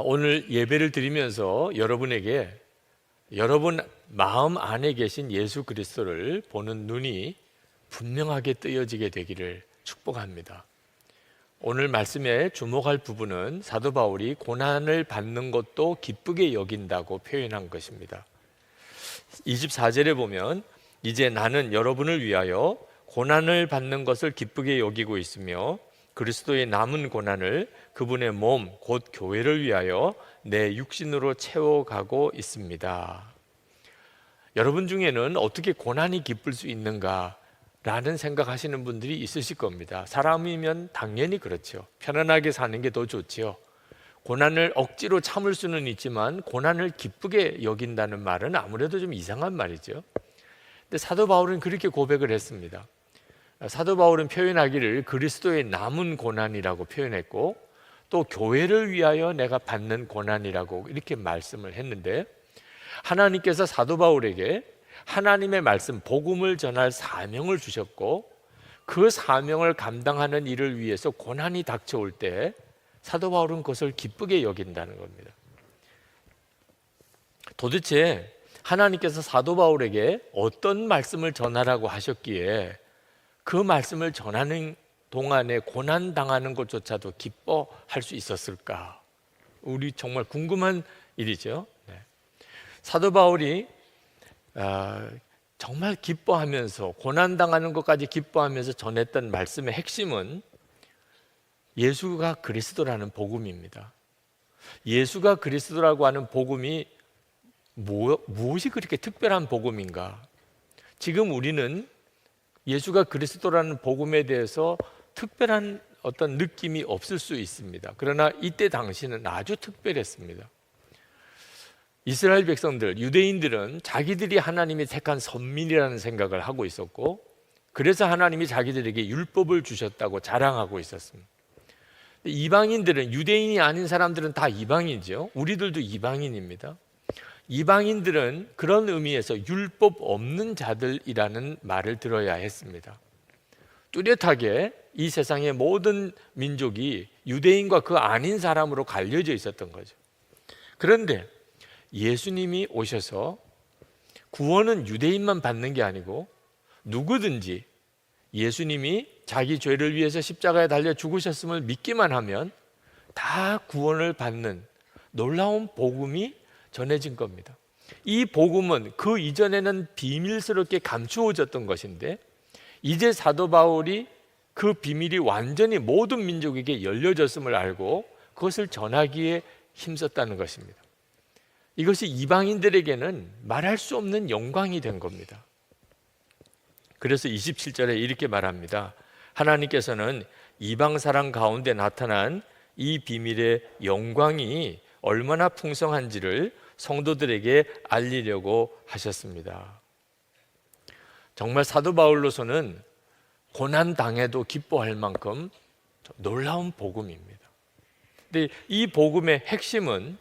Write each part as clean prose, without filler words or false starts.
오늘 예배를 드리면서 여러분에게 여러분 마음 안에 계신 예수 그리스도를 보는 눈이 분명하게 뜨여지게 되기를 축복합니다. 오늘 말씀에 주목할 부분은 사도 바울이 고난을 받는 것도 기쁘게 여긴다고 표현한 것입니다. 24절에 보면 이제 나는 여러분을 위하여 고난을 받는 것을 기쁘게 여기고 있으며 그리스도의 남은 고난을 그분의 몸, 곧 교회를 위하여 내 육신으로 채워가고 있습니다. 여러분 중에는 어떻게 고난이 기쁠 수 있는가? 라는 생각하시는 분들이 있으실 겁니다. 사람이면 당연히 그렇죠. 편안하게 사는 게 더 좋지요. 고난을 억지로 참을 수는 있지만 고난을 기쁘게 여긴다는 말은 아무래도 좀 이상한 말이죠. 근데 사도 바울은 그렇게 고백을 했습니다. 사도 바울은 표현하기를 그리스도의 남은 고난이라고 표현했고 또 교회를 위하여 내가 받는 고난이라고 이렇게 말씀을 했는데, 하나님께서 사도 바울에게 하나님의 말씀 복음을 전할 사명을 주셨고 그 사명을 감당하는 일을 위해서 고난이 닥쳐올 때 사도 바울은 그것을 기쁘게 여긴다는 겁니다. 도대체 하나님께서 사도 바울에게 어떤 말씀을 전하라고 하셨기에 그 말씀을 전하는 동안에 고난 당하는 것조차도 기뻐할 수 있었을까? 우리 정말 궁금한 일이죠. 사도 바울이 정말 기뻐하면서 고난 당하는 것까지 기뻐하면서 전했던 말씀의 핵심은 예수가 그리스도라는 복음입니다. 예수가 그리스도라고 하는 복음이 무엇이 그렇게 특별한 복음인가? 지금 우리는 예수가 그리스도라는 복음에 대해서 특별한 어떤 느낌이 없을 수 있습니다. 그러나 이때 당시는 아주 특별했습니다. 이스라엘 백성들, 유대인들은 자기들이 하나님이 택한 선민이라는 생각을 하고 있었고 그래서 하나님이 자기들에게 율법을 주셨다고 자랑하고 있었습니다. 이방인들은, 유대인이 아닌 사람들은 다 이방인이죠. 우리들도 이방인입니다. 이방인들은 그런 의미에서 율법 없는 자들이라는 말을 들어야 했습니다. 뚜렷하게 이 세상의 모든 민족이 유대인과 그 아닌 사람으로 갈려져 있었던 거죠. 그런데 예수님이 오셔서 구원은 유대인만 받는 게 아니고 누구든지 예수님이 자기 죄를 위해서 십자가에 달려 죽으셨음을 믿기만 하면 다 구원을 받는 놀라운 복음이 전해진 겁니다. 이 복음은 그 이전에는 비밀스럽게 감추어졌던 것인데 이제 사도 바울이 그 비밀이 완전히 모든 민족에게 열려졌음을 알고 그것을 전하기에 힘썼다는 것입니다. 이것이 이방인들에게는 말할 수 없는 영광이 된 겁니다. 그래서 27절에 이렇게 말합니다. 하나님께서는 이방 사람 가운데 나타난 이 비밀의 영광이 얼마나 풍성한지를 성도들에게 알리려고 하셨습니다. 정말 사도 바울로서는 고난 당해도 기뻐할 만큼 놀라운 복음입니다. 근데 이 복음의 핵심은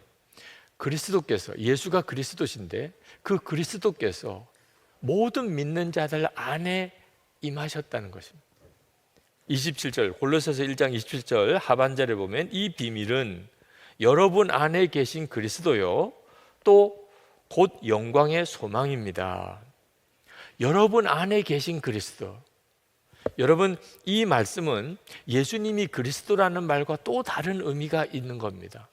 그리스도께서, 예수가 그리스도신데 그 그리스도께서 모든 믿는 자들 안에 임하셨다는 것입니다. 27절, 골로새서 1장 27절 하반절에 보면 이 비밀은 여러분 안에 계신 그리스도요 또 곧 영광의 소망입니다. 여러분 안에 계신 그리스도. 여러분, 이 말씀은 예수님이 그리스도라는 말과 또 다른 의미가 있는 겁니다.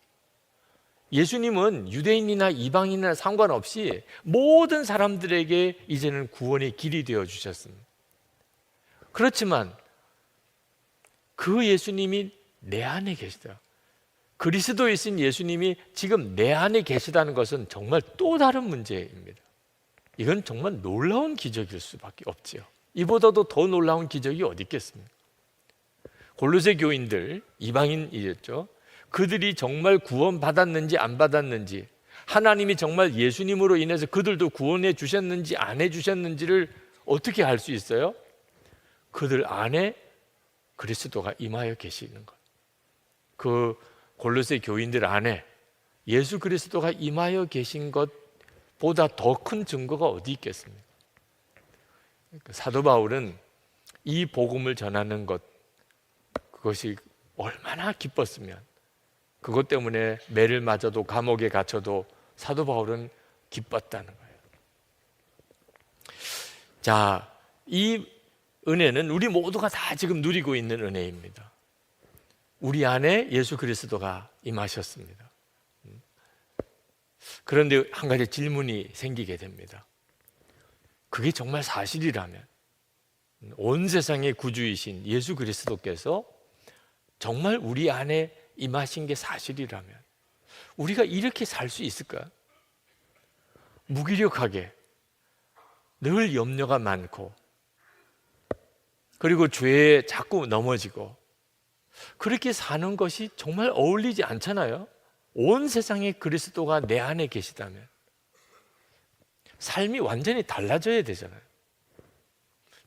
예수님은 유대인이나 이방인이나 상관없이 모든 사람들에게 이제는 구원의 길이 되어 주셨습니다. 그렇지만 그 예수님이 내 안에 계시다. 그리스도이신 예수님이 지금 내 안에 계시다는 것은 정말 또 다른 문제입니다. 이건 정말 놀라운 기적일 수밖에 없지요. 이보다도 더 놀라운 기적이 어디 있겠습니까? 골로새 교인들, 이방인이었죠. 그들이 정말 구원받았는지 안 받았는지, 하나님이 정말 예수님으로 인해서 그들도 구원해 주셨는지 안 해 주셨는지를 어떻게 알 수 있어요? 그들 안에 그리스도가 임하여 계시는 것. 그 골로새 교인들 안에 예수 그리스도가 임하여 계신 것보다 더 큰 증거가 어디 있겠습니까? 사도 바울은 이 복음을 전하는 것, 그것이 얼마나 기뻤으면 그것 때문에 매를 맞아도 감옥에 갇혀도 사도 바울은 기뻤다는 거예요. 자, 이 은혜는 우리 모두가 다 지금 누리고 있는 은혜입니다. 우리 안에 예수 그리스도가 임하셨습니다. 그런데 한 가지 질문이 생기게 됩니다. 그게 정말 사실이라면, 온 세상의 구주이신 예수 그리스도께서 정말 우리 안에 임하신 게 사실이라면 우리가 이렇게 살 수 있을까요? 무기력하게 늘 염려가 많고, 그리고 죄에 자꾸 넘어지고, 그렇게 사는 것이 정말 어울리지 않잖아요. 온 세상에 그리스도가 내 안에 계시다면 삶이 완전히 달라져야 되잖아요.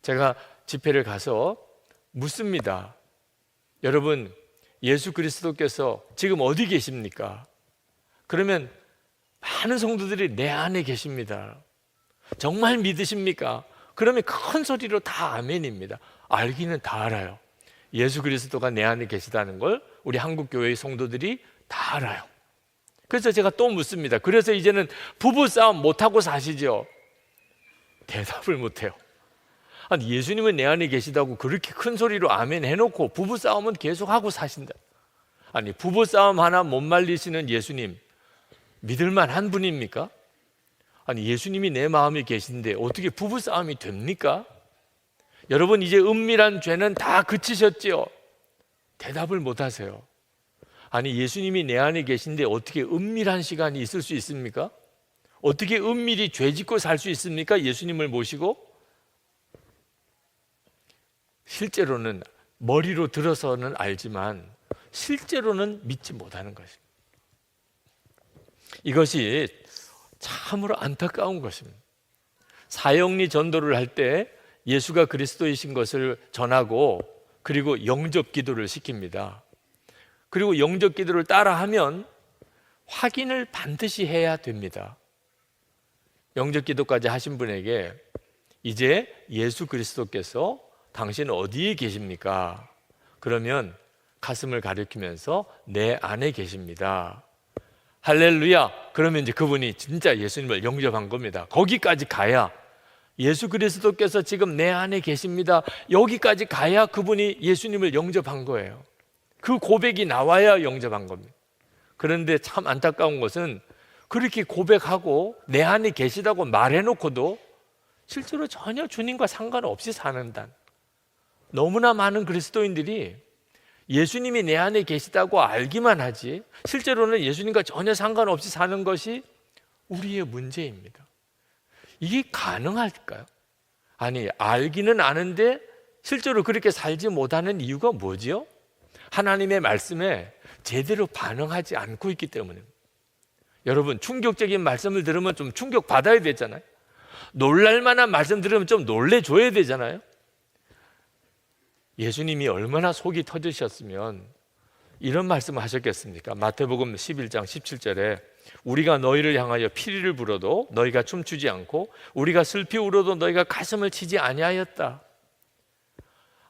제가 집회를 가서 묻습니다. 여러분, 예수 그리스도께서 지금 어디 계십니까? 그러면 많은 성도들이 내 안에 계십니다. 정말 믿으십니까? 그러면 큰 소리로 다 아멘입니다. 알기는 다 알아요. 예수 그리스도가 내 안에 계시다는 걸 우리 한국교회의 성도들이 다 알아요. 그래서 제가 또 묻습니다. 그래서 이제는 부부싸움 못하고 사시죠? 대답을 못해요. 아니, 예수님은 내 안에 계시다고 그렇게 큰 소리로 아멘 해놓고 부부싸움은 계속하고 사신다. 아니, 부부싸움 하나 못 말리시는 예수님 믿을만 한 분입니까? 아니, 예수님이 내 마음에 계신데 어떻게 부부싸움이 됩니까? 여러분, 이제 은밀한 죄는 다 그치셨지요? 대답을 못 하세요. 아니, 예수님이 내 안에 계신데 어떻게 은밀한 시간이 있을 수 있습니까? 어떻게 은밀히 죄 짓고 살 수 있습니까? 예수님을 모시고? 실제로는 머리로 들어서는 알지만 실제로는 믿지 못하는 것입니다. 이것이 참으로 안타까운 것입니다. 사형리 전도를 할 때 예수가 그리스도이신 것을 전하고, 그리고 영접 기도를 시킵니다. 그리고 영접 기도를 따라하면 확인을 반드시 해야 됩니다. 영접 기도까지 하신 분에게 이제 예수 그리스도께서 당신 어디에 계십니까? 그러면 가슴을 가리키면서 내 안에 계십니다. 할렐루야. 그러면 이제 그분이 진짜 예수님을 영접한 겁니다. 거기까지 가야, 예수 그리스도께서 지금 내 안에 계십니다, 여기까지 가야 그분이 예수님을 영접한 거예요. 그 고백이 나와야 영접한 겁니다. 그런데 참 안타까운 것은 그렇게 고백하고 내 안에 계시다고 말해놓고도 실제로 전혀 주님과 상관없이 사는단, 너무나 많은 그리스도인들이 예수님이 내 안에 계시다고 알기만 하지 실제로는 예수님과 전혀 상관없이 사는 것이 우리의 문제입니다. 이게 가능할까요? 아니, 알기는 아는데 실제로 그렇게 살지 못하는 이유가 뭐지요? 하나님의 말씀에 제대로 반응하지 않고 있기 때문입니다. 여러분, 충격적인 말씀을 들으면 좀 충격 받아야 되잖아요. 놀랄 만한 말씀 들으면 좀 놀래줘야 되잖아요. 예수님이 얼마나 속이 터지셨으면 이런 말씀을 하셨겠습니까? 마태복음 11장 17절에 우리가 너희를 향하여 피리를 불어도 너희가 춤추지 않고 우리가 슬피 울어도 너희가 가슴을 치지 아니하였다.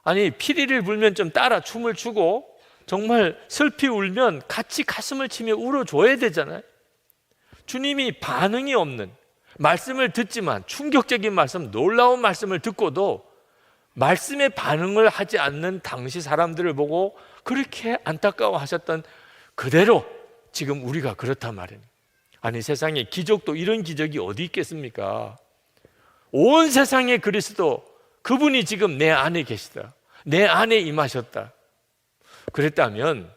아니, 피리를 불면 좀 따라 춤을 추고 정말 슬피 울면 같이 가슴을 치며 울어줘야 되잖아요. 주님이 반응이 없는 말씀을 듣지만, 충격적인 말씀, 놀라운 말씀을 듣고도 말씀에 반응을 하지 않는 당시 사람들을 보고 그렇게 안타까워하셨던 그대로 지금 우리가 그렇단 말입니다. 아니, 세상에 기적도 이런 기적이 어디 있겠습니까? 온 세상의 그리스도, 그분이 지금 내 안에 계시다, 내 안에 임하셨다. 그랬다면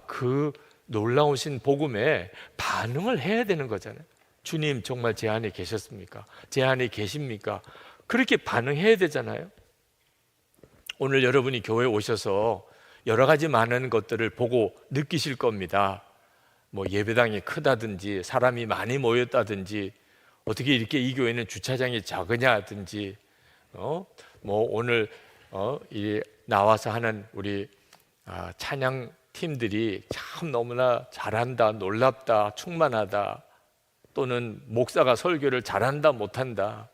그 놀라우신 복음에 반응을 해야 되는 거잖아요. 주님 정말 제 안에 계셨습니까? 제 안에 계십니까? 그렇게 반응해야 되잖아요. 오늘 여러분이 교회에 오셔서 여러 가지 많은 것들을 보고 느끼실 겁니다. 뭐 예배당이 크다든지 사람이 많이 모였다든지 어떻게 이렇게 이 교회는 주차장이 작으냐든지 뭐 오늘 나와서 하는 우리 찬양 팀들이 참 너무나 잘한다, 놀랍다, 충만하다, 또는 목사가 설교를 잘한다, 못한다,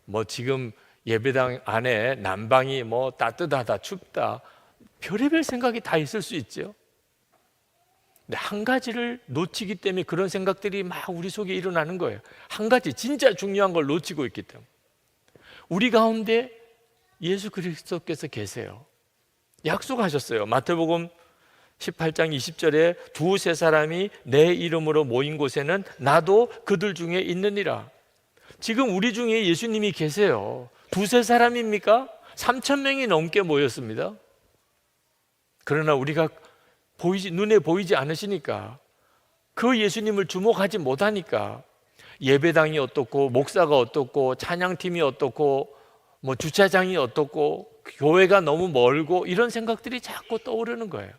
뭐 지금 예배당 안에 난방이 뭐 따뜻하다, 춥다, 별의별 생각이 다 있을 수 있죠. 근데 한 가지를 놓치기 때문에 그런 생각들이 막 우리 속에 일어나는 거예요. 한 가지 진짜 중요한 걸 놓치고 있기 때문에. 우리 가운데 예수 그리스도께서 계세요. 약속하셨어요. 마태복음 18장 20절에 두세 사람이 내 이름으로 모인 곳에는 나도 그들 중에 있느니라. 지금 우리 중에 예수님이 계세요. 두세 사람입니까? 3,000명이 넘게 모였습니다. 그러나 우리가 눈에 보이지 않으시니까, 그 예수님을 주목하지 못하니까 예배당이 어떻고 목사가 어떻고 찬양팀이 어떻고 뭐 주차장이 어떻고 교회가 너무 멀고 이런 생각들이 자꾸 떠오르는 거예요.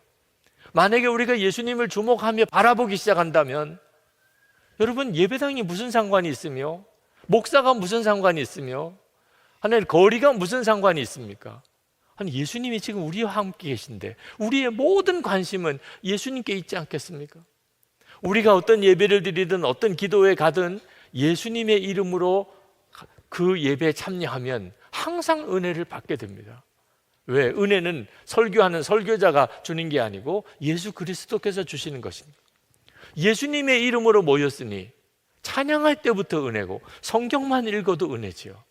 만약에 우리가 예수님을 주목하며 바라보기 시작한다면, 여러분, 예배당이 무슨 상관이 있으며 목사가 무슨 상관이 있으며 하나님 거리가 무슨 상관이 있습니까? 아니, 예수님이 지금 우리와 함께 계신데 우리의 모든 관심은 예수님께 있지 않겠습니까? 우리가 어떤 예배를 드리든 어떤 기도에 가든 예수님의 이름으로 그 예배에 참여하면 항상 은혜를 받게 됩니다. 왜? 은혜는 설교하는 설교자가 주는 게 아니고 예수 그리스도께서 주시는 것입니다. 예수님의 이름으로 모였으니 찬양할 때부터 은혜고 성경만 읽어도 은혜지요.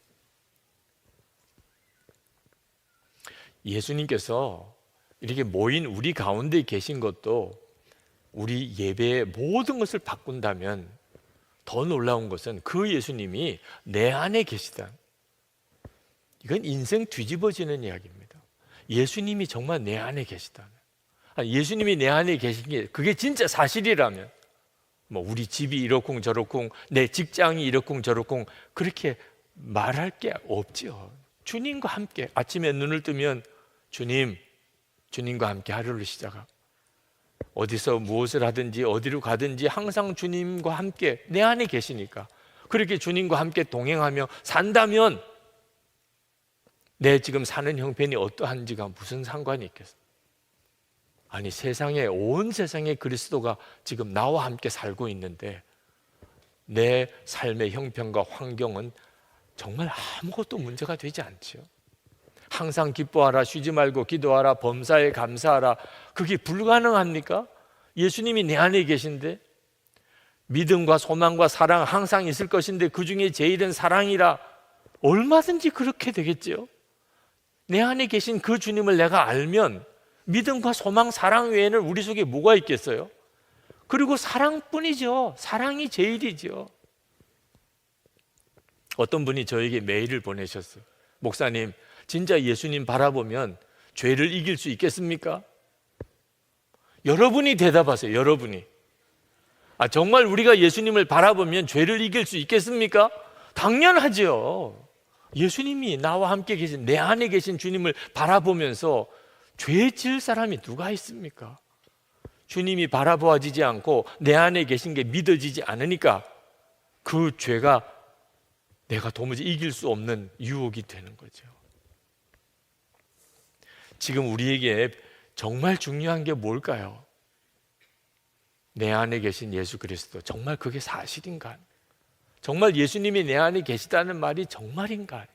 예수님께서 이렇게 모인 우리 가운데 계신 것도 우리 예배의 모든 것을 바꾼다면 더 놀라운 것은 그 예수님이 내 안에 계시다. 이건 인생 뒤집어지는 이야기입니다. 예수님이 정말 내 안에 계시다. 예수님이 내 안에 계신 게 그게 진짜 사실이라면 뭐 우리 집이 이렇쿵 저렇쿵 내 직장이 이렇쿵 저렇쿵 그렇게 말할 게 없지요. 주님과 함께 아침에 눈을 뜨면 주님과 함께 하루를 시작하고 어디서 무엇을 하든지 어디로 가든지 항상 주님과 함께 내 안에 계시니까 그렇게 주님과 함께 동행하며 산다면 내 지금 사는 형편이 어떠한지가 무슨 상관이 있겠어? 아니, 온 세상에 그리스도가 지금 나와 함께 살고 있는데 내 삶의 형편과 환경은 정말 아무것도 문제가 되지 않지요. 항상 기뻐하라, 쉬지 말고 기도하라, 범사에 감사하라. 그게 불가능합니까? 예수님이 내 안에 계신데 믿음과 소망과 사랑 항상 있을 것인데 그 중에 제일은 사랑이라. 얼마든지 그렇게 되겠죠. 내 안에 계신 그 주님을 내가 알면 믿음과 소망, 사랑 외에는 우리 속에 뭐가 있겠어요? 그리고 사랑뿐이죠. 사랑이 제일이죠. 어떤 분이 저에게 메일을 보내셨어요. 목사님, 진짜 예수님 바라보면 죄를 이길 수 있겠습니까? 여러분이 대답하세요. 여러분이. 정말 우리가 예수님을 바라보면 죄를 이길 수 있겠습니까? 당연하죠. 예수님이 나와 함께 계신, 내 안에 계신 주님을 바라보면서 죄 지을 사람이 누가 있습니까? 주님이 바라보아지지 않고 내 안에 계신 게 믿어지지 않으니까 그 죄가 내가 도무지 이길 수 없는 유혹이 되는 거죠. 지금 우리에게 정말 중요한 게 뭘까요? 내 안에 계신 예수 그리스도, 정말 그게 사실인가? 정말 예수님이 내 안에 계시다는 말이 정말인가?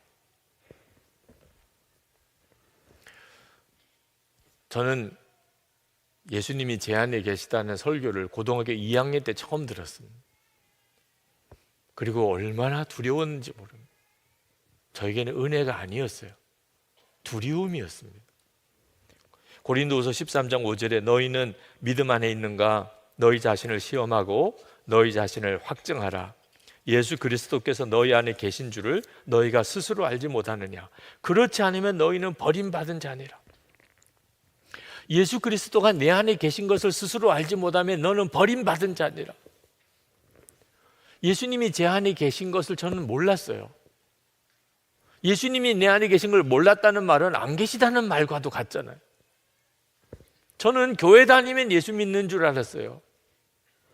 저는 예수님이 제 안에 계시다는 설교를 고등학교 2학년 때 처음 들었습니다. 그리고 얼마나 두려웠는지 모릅니다. 저에게는 은혜가 아니었어요. 두려움이었습니다. 고린도후서 13장 5절에 너희는 믿음 안에 있는가? 너희 자신을 시험하고 너희 자신을 확증하라. 예수 그리스도께서 너희 안에 계신 줄을 너희가 스스로 알지 못하느냐? 그렇지 않으면 너희는 버림받은 자니라. 예수 그리스도가 내 안에 계신 것을 스스로 알지 못하면 너는 버림받은 자니라. 예수님이 제 안에 계신 것을 저는 몰랐어요. 예수님이 내 안에 계신 걸 몰랐다는 말은 안 계시다는 말과도 같잖아요. 저는 교회 다니면 예수 믿는 줄 알았어요.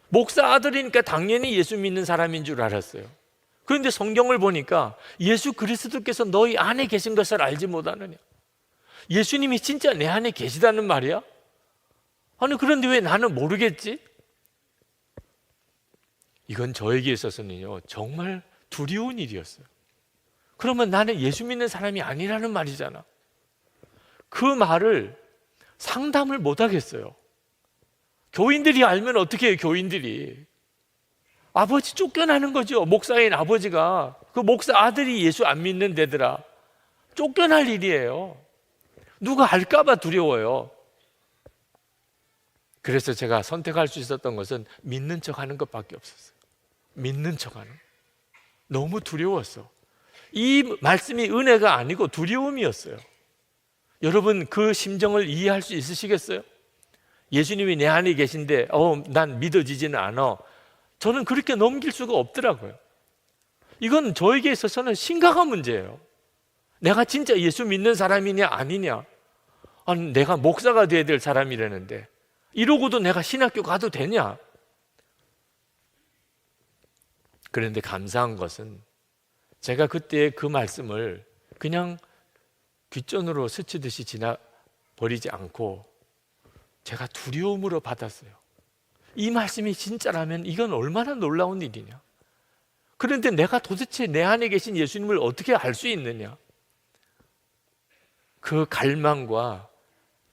목사 아들이니까 당연히 예수 믿는 사람인 줄 알았어요. 그런데 성경을 보니까 예수 그리스도께서 너희 안에 계신 것을 알지 못하느냐? 예수님이 진짜 내 안에 계시다는 말이야? 아니, 그런데 왜 나는 모르겠지? 이건 저에게 있어서는요, 정말 두려운 일이었어요. 그러면 나는 예수 믿는 사람이 아니라는 말이잖아. 그 말을 상담을 못 하겠어요. 교인들이 알면 어떻게 해요? 교인들이 아버지 쫓겨나는 거죠. 목사인 아버지가 그 목사 아들이 예수 안 믿는 데더라 쫓겨날 일이에요. 누가 알까봐 두려워요. 그래서 제가 선택할 수 있었던 것은 믿는 척하는 것밖에 없었어요. 믿는 척하는. 너무 두려웠어. 이 말씀이 은혜가 아니고 두려움이었어요. 여러분 그 심정을 이해할 수 있으시겠어요? 예수님이 내 안에 계신데 난 믿어지지는 않아. 저는 그렇게 넘길 수가 없더라고요. 이건 저에게 있어서는 심각한 문제예요. 내가 진짜 예수 믿는 사람이냐 아니냐. 내가 목사가 돼야 될 사람이라는데 이러고도 내가 신학교 가도 되냐. 그런데 감사한 것은 제가 그때 그 말씀을 그냥 귓전으로 스치듯이 지나버리지 않고 제가 두려움으로 받았어요. 이 말씀이 진짜라면 이건 얼마나 놀라운 일이냐. 그런데 내가 도대체 내 안에 계신 예수님을 어떻게 알 수 있느냐. 그 갈망과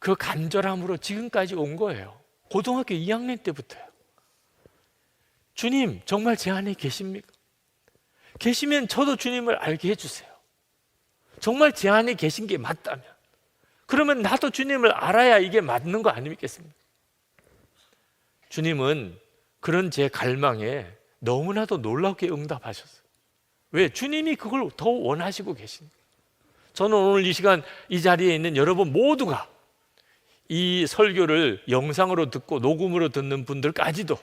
그 간절함으로 지금까지 온 거예요. 고등학교 2학년 때부터요. 주님 정말 제 안에 계십니까? 계시면 저도 주님을 알게 해주세요. 정말 제 안에 계신 게 맞다면 그러면 나도 주님을 알아야 이게 맞는 거 아니겠습니까? 주님은 그런 제 갈망에 너무나도 놀랍게 응답하셨어요. 왜? 주님이 그걸 더 원하시고 계십니다. 저는 오늘 이 시간 이 자리에 있는 여러분 모두가 이 설교를 영상으로 듣고 녹음으로 듣는 분들까지도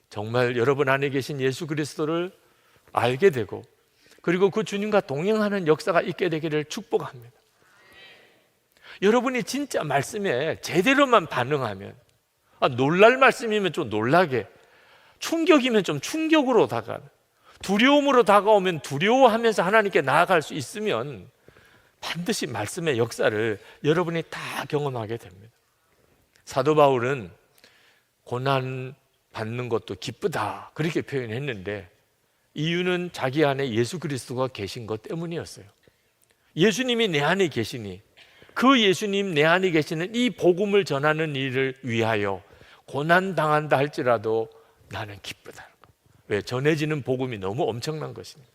정말 여러분 안에 계신 예수 그리스도를 알게 되고 그리고 그 주님과 동행하는 역사가 있게 되기를 축복합니다. 여러분이 진짜 말씀에 제대로만 반응하면 놀랄 말씀이면 좀 놀라게, 충격이면 좀 충격으로 다가가는, 두려움으로 다가오면 두려워하면서 하나님께 나아갈 수 있으면 반드시 말씀의 역사를 여러분이 다 경험하게 됩니다. 사도 바울은 고난 받는 것도 기쁘다 그렇게 표현했는데 이유는 자기 안에 예수 그리스도가 계신 것 때문이었어요. 예수님이 내 안에 계시니 그 예수님 내 안에 계시는 이 복음을 전하는 일을 위하여 고난 당한다 할지라도 나는 기쁘다. 왜? 전해지는 복음이 너무 엄청난 것입니다.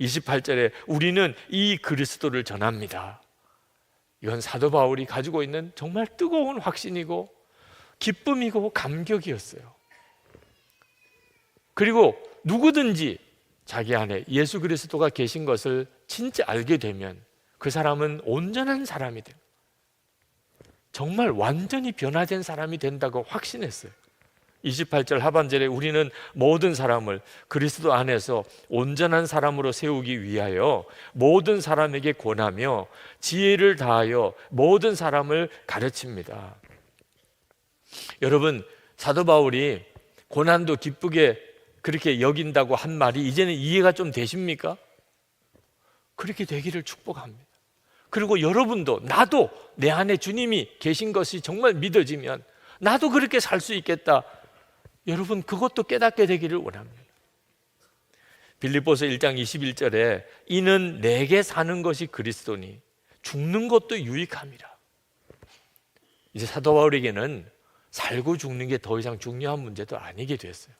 28절에 우리는 이 그리스도를 전합니다. 이건 사도 바울이 가지고 있는 정말 뜨거운 확신이고 기쁨이고 감격이었어요. 그리고 누구든지 자기 안에 예수 그리스도가 계신 것을 진짜 알게 되면 그 사람은 온전한 사람이 돼요. 정말 완전히 변화된 사람이 된다고 확신했어요. 28절 하반절에 우리는 모든 사람을 그리스도 안에서 온전한 사람으로 세우기 위하여 모든 사람에게 권하며 지혜를 다하여 모든 사람을 가르칩니다. 여러분, 사도 바울이 고난도 기쁘게 그렇게 여긴다고 한 말이 이제는 이해가 좀 되십니까? 그렇게 되기를 축복합니다. 그리고 여러분도 나도 내 안에 주님이 계신 것이 정말 믿어지면 나도 그렇게 살 수 있겠다. 여러분 그것도 깨닫게 되기를 원합니다. 빌립보서 1장 21절에 이는 내게 사는 것이 그리스도니 죽는 것도 유익함이라. 이제 사도 바울에게는 살고 죽는 게 더 이상 중요한 문제도 아니게 됐어요.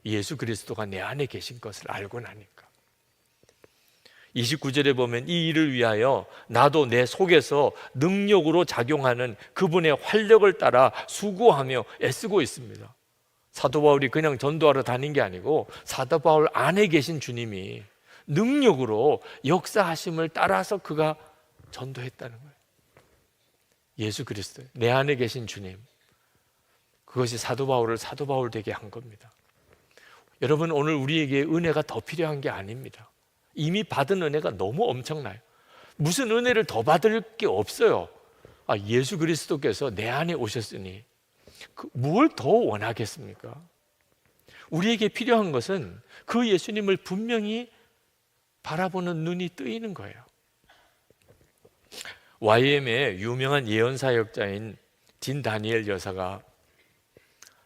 예수 그리스도가 내 안에 계신 것을 알고 나니까. 29절에 보면 이 일을 위하여 나도 내 속에서 능력으로 작용하는 그분의 활력을 따라 수고하며 애쓰고 있습니다. 사도 바울이 그냥 전도하러 다닌 게 아니고 사도 바울 안에 계신 주님이 능력으로 역사하심을 따라서 그가 전도했다는 거예요. 예수 그리스도, 내 안에 계신 주님, 그것이 사도 바울을 사도 바울 되게 한 겁니다. 여러분 오늘 우리에게 은혜가 더 필요한 게 아닙니다. 이미 받은 은혜가 너무 엄청나요. 무슨 은혜를 더 받을 게 없어요. 예수 그리스도께서 내 안에 오셨으니 뭘 더 원하겠습니까? 우리에게 필요한 것은 그 예수님을 분명히 바라보는 눈이 뜨이는 거예요. YM의 유명한 예언사역자인 진 다니엘 여사가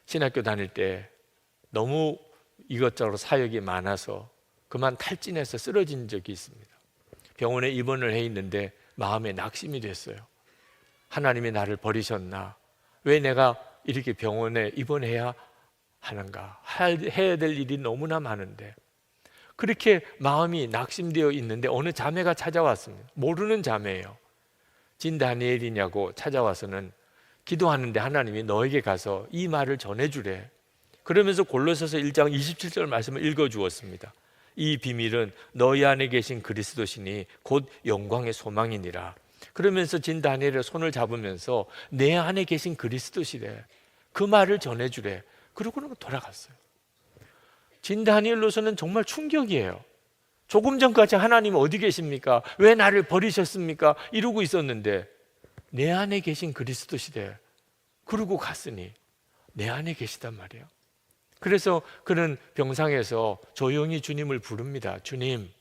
신학교 다닐 때 너무 이것저것 사역이 많아서 그만 탈진해서 쓰러진 적이 있습니다. 병원에 입원을 해 있는데 마음에 낙심이 됐어요. 하나님이 나를 버리셨나? 왜 내가 이렇게 병원에 입원해야 하는가? 해야 될 일이 너무나 많은데 그렇게 마음이 낙심되어 있는데 어느 자매가 찾아왔습니다. 모르는 자매예요. 진 다니엘이냐고 찾아와서는 기도하는데 하나님이 너에게 가서 이 말을 전해주래. 그러면서 골로새서 1장 27절 말씀을 읽어주었습니다. 이 비밀은 너희 안에 계신 그리스도시니 곧 영광의 소망이니라. 그러면서 진 다니엘의 손을 잡으면서 내 안에 계신 그리스도시래. 그 말을 전해주래. 그러고는 돌아갔어요. 진 다니엘로서는 정말 충격이에요. 조금 전까지 하나님 어디 계십니까? 왜 나를 버리셨습니까? 이러고 있었는데 내 안에 계신 그리스도시래. 그러고 갔으니 내 안에 계시단 말이에요. 그래서 그는 병상에서 조용히 주님을 부릅니다. 주님,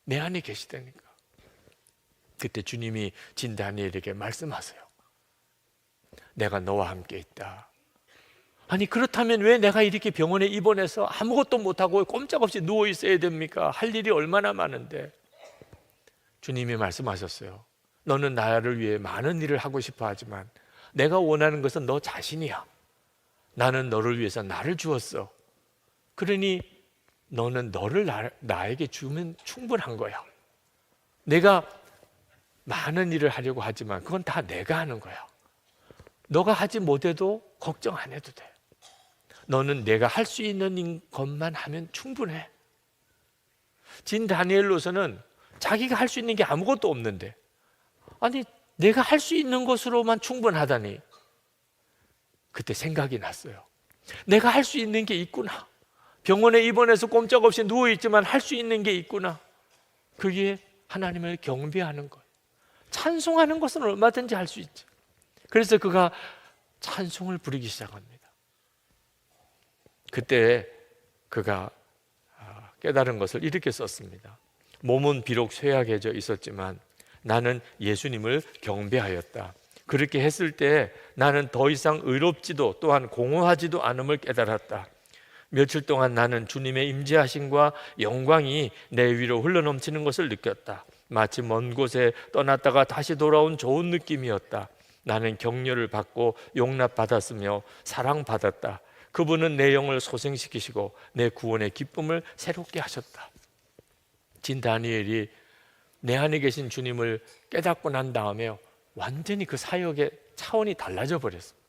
내 안에 계시다니까. 그때 주님이 진 다니엘에게 말씀하세요. 내가 너와 함께 있다. 아니 그렇다면 왜 내가 이렇게 병원에 입원해서 아무것도 못하고 꼼짝없이 누워 있어야 됩니까? 할 일이 얼마나 많은데. 주님이 말씀하셨어요. 너는 나를 위해 많은 일을 하고 싶어 하지만 내가 원하는 것은 너 자신이야. 나는 너를 위해서 나를 주었어. 그러니 너는 너를 나에게 주면 충분한 거야. 내가 많은 일을 하려고 하지만 그건 다 내가 하는 거야. 너가 하지 못해도 걱정 안 해도 돼. 너는 내가 할 수 있는 것만 하면 충분해. 진 다니엘로서는 자기가 할 수 있는 게 아무것도 없는데 아니 내가 할 수 있는 것으로만 충분하다니. 그때 생각이 났어요. 내가 할 수 있는 게 있구나. 병원에 입원해서 꼼짝없이 누워있지만 할 수 있는 게 있구나. 그게 하나님을 경배하는 것. 찬송하는 것은 얼마든지 할 수 있지. 그래서 그가 찬송을 부르기 시작합니다. 그때 그가 깨달은 것을 이렇게 썼습니다. 몸은 비록 쇠약해져 있었지만 나는 예수님을 경배하였다. 그렇게 했을 때 나는 더 이상 의롭지도 또한 공허하지도 않음을 깨달았다. 며칠 동안 나는 주님의 임재하심과 영광이 내 위로 흘러넘치는 것을 느꼈다. 마치 먼 곳에 떠났다가 다시 돌아온 좋은 느낌이었다. 나는 격려를 받고 용납받았으며 사랑받았다. 그분은 내 영을 소생시키시고 내 구원의 기쁨을 새롭게 하셨다. 진 다니엘이 내 안에 계신 주님을 깨닫고 난 다음에 완전히 그 사역의 차원이 달라져 버렸어요.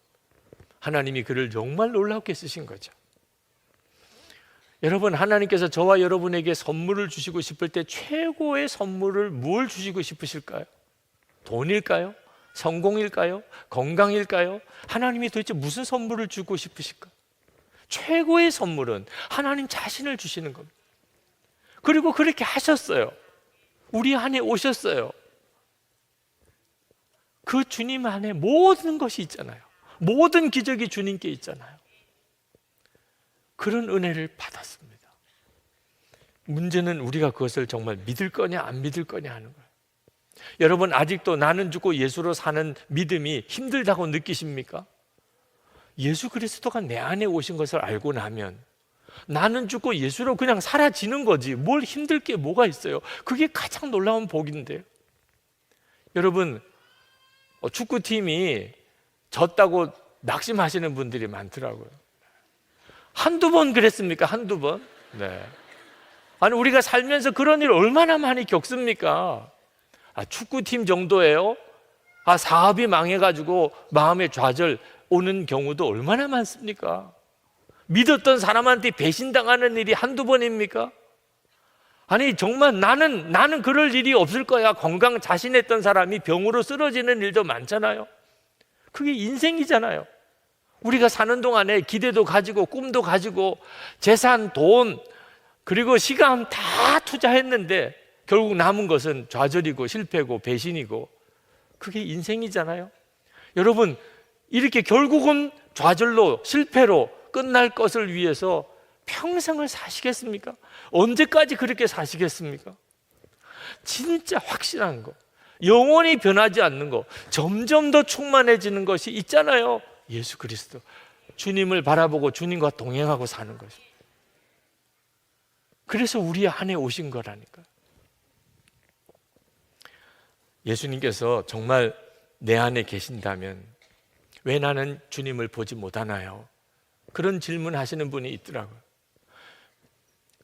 하나님이 그를 정말 놀랍게 쓰신 거죠. 여러분, 하나님께서 저와 여러분에게 선물을 주시고 싶을 때 최고의 선물을 뭘 주시고 싶으실까요? 돈일까요? 성공일까요? 건강일까요? 하나님이 도대체 무슨 선물을 주고 싶으실까? 최고의 선물은 하나님 자신을 주시는 겁니다. 그리고 그렇게 하셨어요. 우리 안에 오셨어요. 그 주님 안에 모든 것이 있잖아요. 모든 기적이 주님께 있잖아요. 그런 은혜를 받았습니다. 문제는 우리가 그것을 정말 믿을 거냐 안 믿을 거냐 하는 거예요. 여러분, 아직도 나는 죽고 예수로 사는 믿음이 힘들다고 느끼십니까? 예수 그리스도가 내 안에 오신 것을 알고 나면 나는 죽고 예수로 그냥 사라지는 거지 뭘 힘들 게 뭐가 있어요. 그게 가장 놀라운 복인데요. 여러분, 축구팀이 졌다고 낙심하시는 분들이 많더라고요. 한두 번 그랬습니까? 한두 번? 네. 아니, 우리가 살면서 그런 일 얼마나 많이 겪습니까? 축구팀 정도예요? 사업이 망해가지고 마음의 좌절 오는 경우도 얼마나 많습니까? 믿었던 사람한테 배신당하는 일이 한두 번입니까? 아니, 정말 나는 그럴 일이 없을 거야. 건강 자신했던 사람이 병으로 쓰러지는 일도 많잖아요. 그게 인생이잖아요. 우리가 사는 동안에 기대도 가지고 꿈도 가지고 재산, 돈, 그리고 시간 다 투자했는데 결국 남은 것은 좌절이고 실패고 배신이고 그게 인생이잖아요. 여러분, 이렇게 결국은 좌절로 실패로 끝날 것을 위해서 평생을 사시겠습니까? 언제까지 그렇게 사시겠습니까? 진짜 확실한 거, 영원히 변하지 않는 거, 점점 더 충만해지는 것이 있잖아요. 예수 그리스도, 주님을 바라보고 주님과 동행하고 사는 것입니다. 그래서 우리 안에 오신 거라니까. 예수님께서 정말 내 안에 계신다면 왜 나는 주님을 보지 못하나요? 그런 질문 하시는 분이 있더라고요.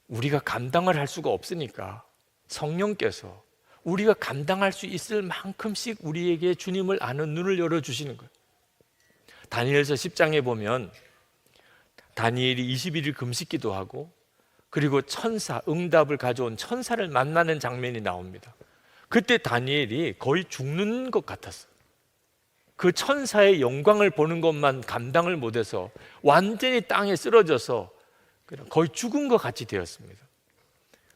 우리가 감당을 할 수가 없으니까 성령께서 우리가 감당할 수 있을 만큼씩 우리에게 주님을 아는 눈을 열어주시는 거예요. 다니엘서 10장에 보면 다니엘이 21일 금식기도 하고, 그리고 천사, 응답을 가져온 천사를 만나는 장면이 나옵니다. 그때 다니엘이 거의 죽는 것 같았어요. 그 천사의 영광을 보는 것만 감당을 못해서 완전히 땅에 쓰러져서 거의 죽은 것 같이 되었습니다.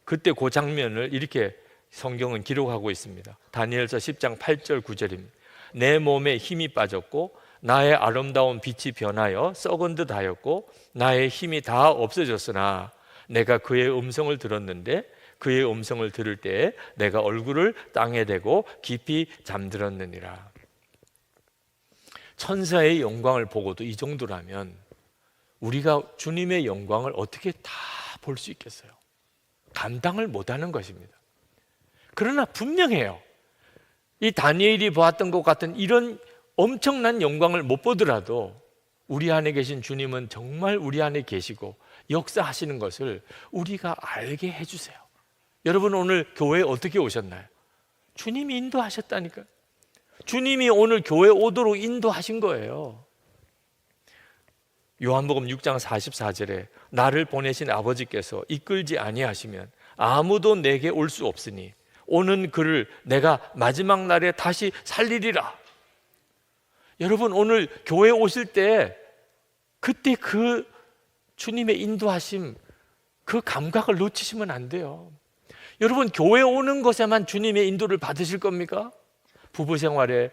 그때 그 장면을 이렇게 성경은 기록하고 있습니다. 다니엘서 10장 8절 9절입니다. 내 몸에 힘이 빠졌고 나의 아름다운 빛이 변하여 썩은 듯 하였고 나의 힘이 다 없어졌으나 내가 그의 음성을 들었는데 그의 음성을 들을 때에 내가 얼굴을 땅에 대고 깊이 잠들었느니라. 천사의 영광을 보고도 이 정도라면 우리가 주님의 영광을 어떻게 다 볼 수 있겠어요? 감당을 못하는 것입니다. 그러나 분명해요. 이 다니엘이 보았던 것 같은 이런 엄청난 영광을 못 보더라도 우리 안에 계신 주님은 정말 우리 안에 계시고 역사하시는 것을 우리가 알게 해주세요. 여러분, 오늘 교회에 어떻게 오셨나요? 주님이 인도하셨다니까요. 주님이 오늘 교회에 오도록 인도하신 거예요. 요한복음 6장 44절에 나를 보내신 아버지께서 이끌지 아니하시면 아무도 내게 올 수 없으니 오는 그를 내가 마지막 날에 다시 살리리라. 여러분, 오늘 교회에 오실 때 그때 그 주님의 인도하심, 그 감각을 놓치시면 안 돼요. 여러분, 교회에 오는 것에만 주님의 인도를 받으실 겁니까? 부부 생활에,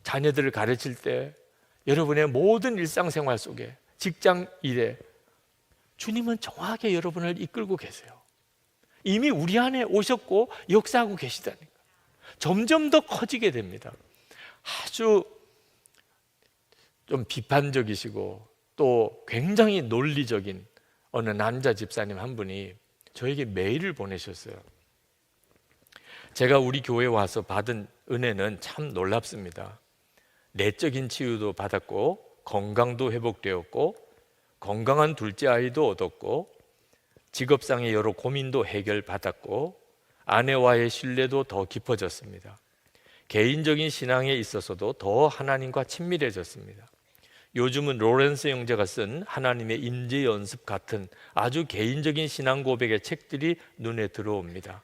자녀들을 가르칠 때, 여러분의 모든 일상생활 속에, 직장 일에 주님은 정확하게 여러분을 이끌고 계세요. 이미 우리 안에 오셨고 역사하고 계시다니까. 점점 더 커지게 됩니다. 아주 좀 비판적이시고 또 굉장히 논리적인 어느 남자 집사님 한 분이 저에게 메일을 보내셨어요. 제가 우리 교회에 와서 받은 은혜는 참 놀랍습니다. 내적인 치유도 받았고 건강도 회복되었고 건강한 둘째 아이도 얻었고 직업상의 여러 고민도 해결받았고 아내와의 신뢰도 더 깊어졌습니다. 개인적인 신앙에 있어서도 더 하나님과 친밀해졌습니다. 요즘은 로렌스 형제가 쓴 하나님의 임재 연습 같은 아주 개인적인 신앙 고백의 책들이 눈에 들어옵니다.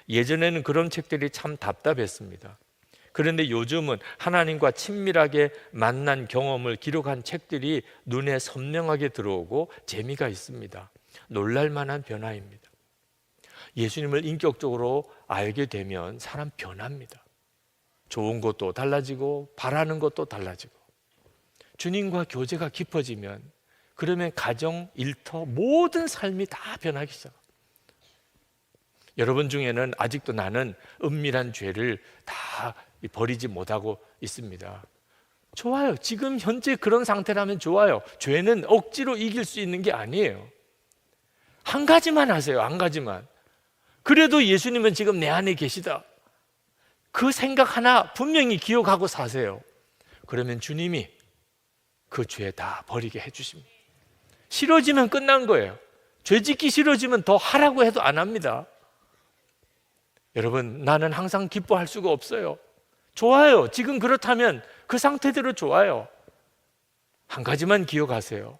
예전에는 그런 책들이 참 답답했습니다. 그런데 요즘은 하나님과 친밀하게 만난 경험을 기록한 책들이 눈에 선명하게 들어오고 재미가 있습니다. 놀랄만한 변화입니다. 예수님을 인격적으로 알게 되면 사람 변합니다. 좋은 것도 달라지고 바라는 것도 달라지고 주님과 교제가 깊어지면 그러면 가정, 일터, 모든 삶이 다 변하기 시작합니다. 여러분 중에는 아직도 나는 은밀한 죄를 다 버리지 못하고 있습니다. 좋아요. 지금 현재 그런 상태라면 좋아요. 죄는 억지로 이길 수 있는 게 아니에요. 한 가지만 하세요. 한 가지만. 그래도 예수님은 지금 내 안에 계시다. 그 생각 하나 분명히 기억하고 사세요. 그러면 주님이 그 죄 다 버리게 해주십니다. 싫어지면 끝난 거예요. 죄 짓기 싫어지면 더 하라고 해도 안 합니다. 여러분, 나는 항상 기뻐할 수가 없어요. 좋아요. 지금 그렇다면 그 상태대로 좋아요. 한 가지만 기억하세요.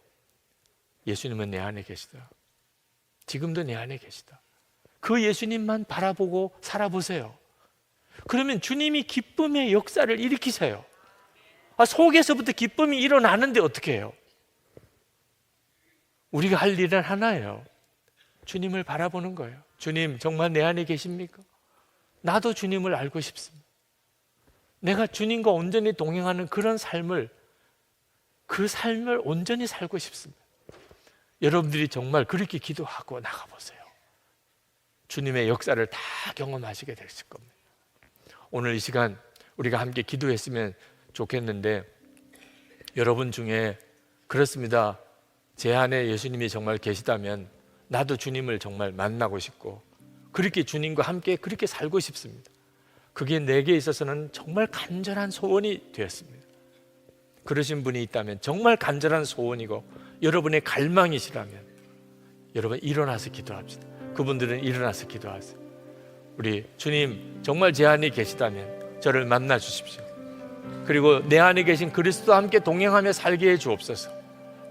예수님은 내 안에 계시다. 지금도 내 안에 계시다. 그 예수님만 바라보고 살아보세요. 그러면 주님이 기쁨의 역사를 일으키세요. 속에서부터 기쁨이 일어나는데 어떻게 해요? 우리가 할 일은 하나예요. 주님을 바라보는 거예요. 주님, 정말 내 안에 계십니까? 나도 주님을 알고 싶습니다. 내가 주님과 온전히 동행하는 그런 삶을, 그 삶을 온전히 살고 싶습니다. 여러분들이 정말 그렇게 기도하고 나가보세요. 주님의 역사를 다 경험하시게 되실 겁니다. 오늘 이 시간 우리가 함께 기도했으면 좋겠는데, 여러분 중에 그렇습니다. 제 안에 예수님이 정말 계시다면 나도 주님을 정말 만나고 싶고 그렇게 주님과 함께 그렇게 살고 싶습니다. 그게 내게 있어서는 정말 간절한 소원이 되었습니다. 그러신 분이 있다면, 정말 간절한 소원이고 여러분의 갈망이시라면 여러분 일어나서 기도합시다. 그분들은 일어나서 기도하세요. 우리 주님, 정말 제 안에 계시다면 저를 만나 주십시오. 그리고 내 안에 계신 그리스도와 함께 동행하며 살게 해 주옵소서.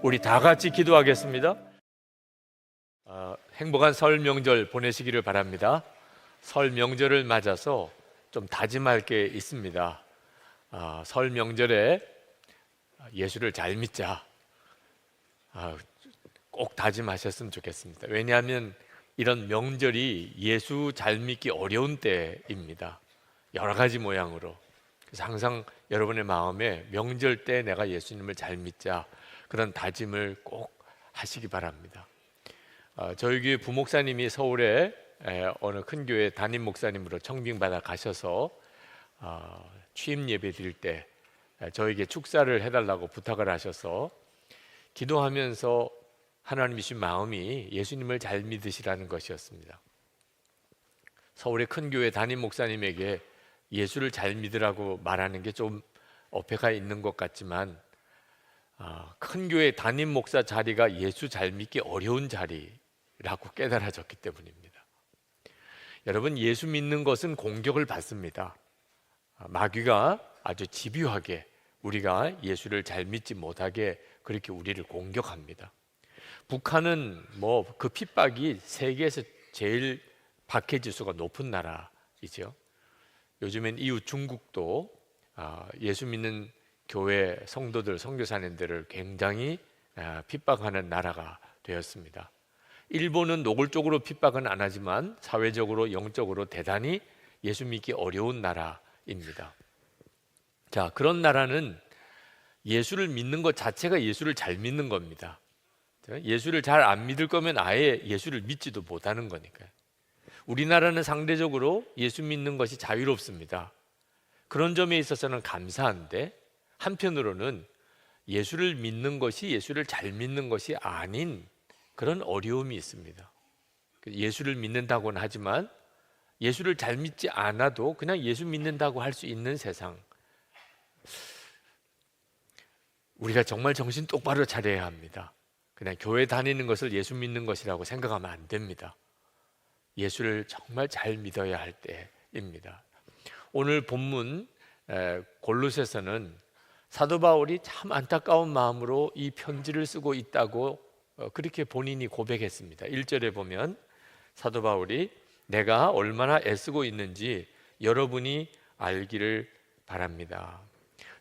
우리 다 같이 기도하겠습니다. 행복한 설 명절 보내시기를 바랍니다. 설 명절을 맞아서 좀 다짐할 게 있습니다. 설 명절에 예수를 잘 믿자, 꼭 다짐하셨으면 좋겠습니다. 왜냐하면 이런 명절이 예수 잘 믿기 어려운 때입니다. 여러 가지 모양으로. 그래서 항상 여러분의 마음에 명절 때 내가 예수님을 잘 믿자, 그런 다짐을 꼭 하시기 바랍니다. 저희 교회 부목사님이 서울에 어느 큰 교회 담임 목사님으로 청빙받아 가셔서 취임 예배 드릴 때 저에게 축사를 해달라고 부탁을 하셔서 기도하면서 하나님이 주신 마음이 예수님을 잘 믿으시라는 것이었습니다. 서울의 큰 교회 담임 목사님에게 예수를 잘 믿으라고 말하는 게 좀 어폐가 있는 것 같지만, 큰 교회 담임 목사 자리가 예수 잘 믿기 어려운 자리라고 깨달아졌기 때문입니다. 여러분, 예수 믿는 것은 공격을 받습니다. 마귀가 아주 집요하게 우리가 예수를 잘 믿지 못하게 그렇게 우리를 공격합니다. 북한은 그 핍박이 세계에서 제일 박해지수가 높은 나라이죠. 요즘엔 이웃 중국도 예수 믿는 교회 성도들, 선교사님들을 굉장히 핍박하는 나라가 되었습니다. 일본은 노골적으로 핍박은 안 하지만 사회적으로, 영적으로 대단히 예수 믿기 어려운 나라입니다. 자, 그런 나라는 예수를 믿는 것 자체가 예수를 잘 믿는 겁니다. 예수를 잘 안 믿을 거면 아예 예수를 믿지도 못하는 거니까요. 우리나라는 상대적으로 예수 믿는 것이 자유롭습니다. 그런 점에 있어서는 감사한데, 한편으로는 예수를 믿는 것이 예수를 잘 믿는 것이 아닌 그런 어려움이 있습니다. 예수를 믿는다고는 하지만 예수를 잘 믿지 않아도 그냥 예수 믿는다고 할 수 있는 세상, 우리가 정말 정신 똑바로 차려야 합니다. 그냥 교회 다니는 것을 예수 믿는 것이라고 생각하면 안 됩니다. 예수를 정말 잘 믿어야 할 때입니다. 오늘 본문 골로새서는 사도 바울이 참 안타까운 마음으로 이 편지를 쓰고 있다고 그렇게 본인이 고백했습니다. 1절에 보면 사도 바울이 내가 얼마나 애쓰고 있는지 여러분이 알기를 바랍니다.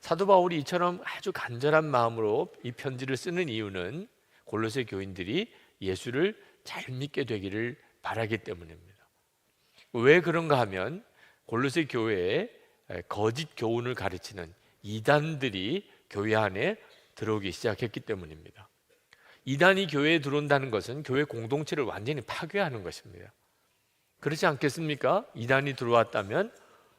사도 바울이 이처럼 아주 간절한 마음으로 이 편지를 쓰는 이유는 골로새 교인들이 예수를 잘 믿게 되기를 바라기 때문입니다. 왜 그런가 하면 골로새 교회에 거짓 교훈을 가르치는 이단들이 교회 안에 들어오기 시작했기 때문입니다. 이단이 교회에 들어온다는 것은 교회 공동체를 완전히 파괴하는 것입니다. 그렇지 않겠습니까? 이단이 들어왔다면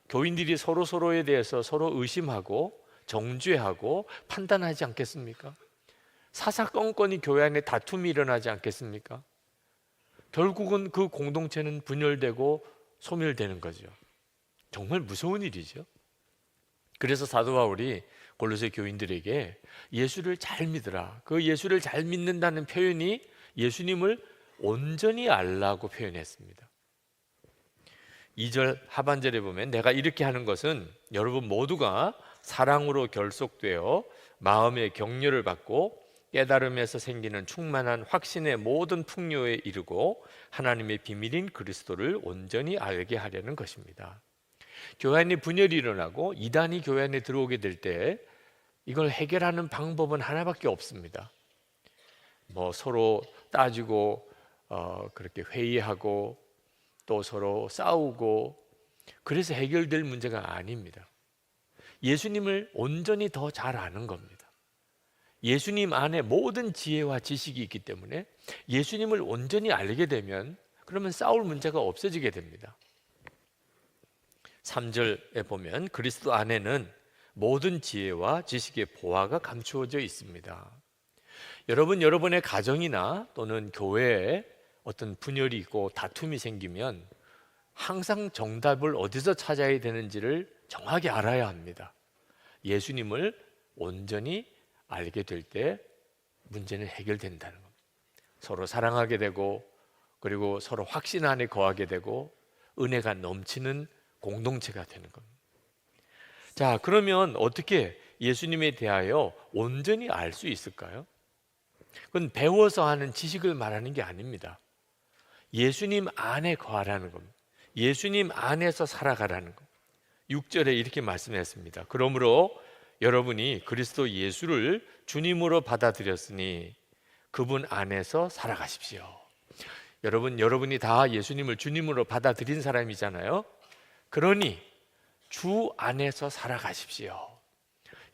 교인들이 서로에 대해서 서로 의심하고 정죄하고 판단하지 않겠습니까? 사사건건이 교회 안에 다툼이 일어나지 않겠습니까? 결국은 그 공동체는 분열되고 소멸되는 거죠. 정말 무서운 일이죠. 그래서 사도 바울이 골로새 교인들에게 예수를 잘 믿으라. 그 예수를 잘 믿는다는 표현이 예수님을 온전히 알라고 표현했습니다. 2절 하반절에 보면 내가 이렇게 하는 것은 여러분 모두가 사랑으로 결속되어 마음의 격려를 받고 깨달음에서 생기는 충만한 확신의 모든 풍요에 이르고 하나님의 비밀인 그리스도를 온전히 알게 하려는 것입니다. 교회 안에 분열이 일어나고 이단이 교회 안에 들어오게 될 때 이걸 해결하는 방법은 하나밖에 없습니다. 서로 따지고 그렇게 회의하고 또 서로 싸우고 그래서 해결될 문제가 아닙니다. 예수님을 온전히 더 잘 아는 겁니다. 예수님 안에 모든 지혜와 지식이 있기 때문에 예수님을 온전히 알게 되면 그러면 싸울 문제가 없어지게 됩니다. 3절에 보면 그리스도 안에는 모든 지혜와 지식의 보화가 감추어져 있습니다. 여러분의 가정이나 또는 교회에 어떤 분열이 있고 다툼이 생기면 항상 정답을 어디서 찾아야 되는지를 정확히 알아야 합니다. 예수님을 온전히 알게 될 때 문제는 해결된다는 겁니다. 서로 사랑하게 되고, 그리고 서로 확신 안에 거하게 되고, 은혜가 넘치는 공동체가 되는 겁니다. 자, 그러면 어떻게 예수님에 대하여 온전히 알 수 있을까요? 그건 배워서 하는 지식을 말하는 게 아닙니다. 예수님 안에 거하라는 겁니다. 예수님 안에서 살아가라는 겁니다. 6절에 이렇게 말씀했습니다. 그러므로 여러분이 그리스도 예수를 주님으로 받아들였으니 그분 안에서 살아가십시오. 여러분이 다 예수님을 주님으로 받아들인 사람이잖아요. 그러니 주 안에서 살아가십시오.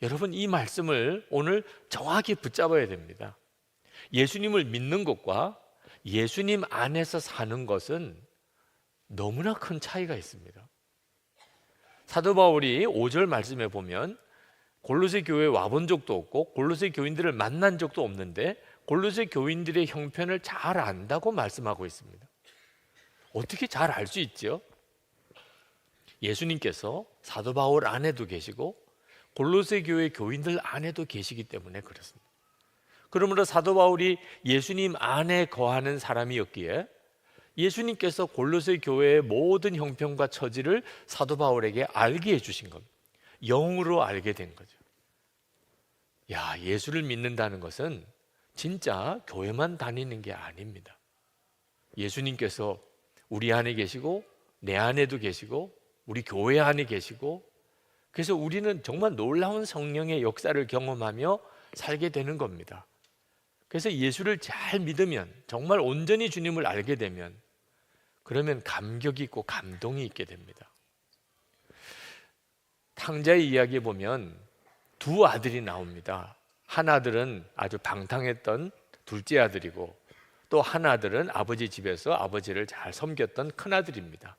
여러분, 이 말씀을 오늘 정확히 붙잡아야 됩니다. 예수님을 믿는 것과 예수님 안에서 사는 것은 너무나 큰 차이가 있습니다. 사도 바울이 5절 말씀에 보면 골로새 교회에 와본 적도 없고 골로새 교인들을 만난 적도 없는데 골로새 교인들의 형편을 잘 안다고 말씀하고 있습니다. 어떻게 잘 알 수 있죠? 예수님께서 사도 바울 안에도 계시고 골로새 교회 교인들 안에도 계시기 때문에 그렇습니다. 그러므로 사도 바울이 예수님 안에 거하는 사람이었기에 예수님께서 골로새 교회의 모든 형편과 처지를 사도 바울에게 알게 해주신 겁니다. 영으로 알게 된 거죠. 야, 예수를 믿는다는 것은 진짜 교회만 다니는 게 아닙니다. 예수님께서 우리 안에 계시고 내 안에도 계시고 우리 교회 안에 계시고, 그래서 우리는 정말 놀라운 성령의 역사를 경험하며 살게 되는 겁니다. 그래서 예수를 잘 믿으면, 정말 온전히 주님을 알게 되면, 그러면 감격이 있고 감동이 있게 됩니다. 탕자의 이야기에 보면 두 아들이 나옵니다. 한 아들은 아주 방탕했던 둘째 아들이고, 또 한 아들은 아버지 집에서 아버지를 잘 섬겼던 큰 아들입니다.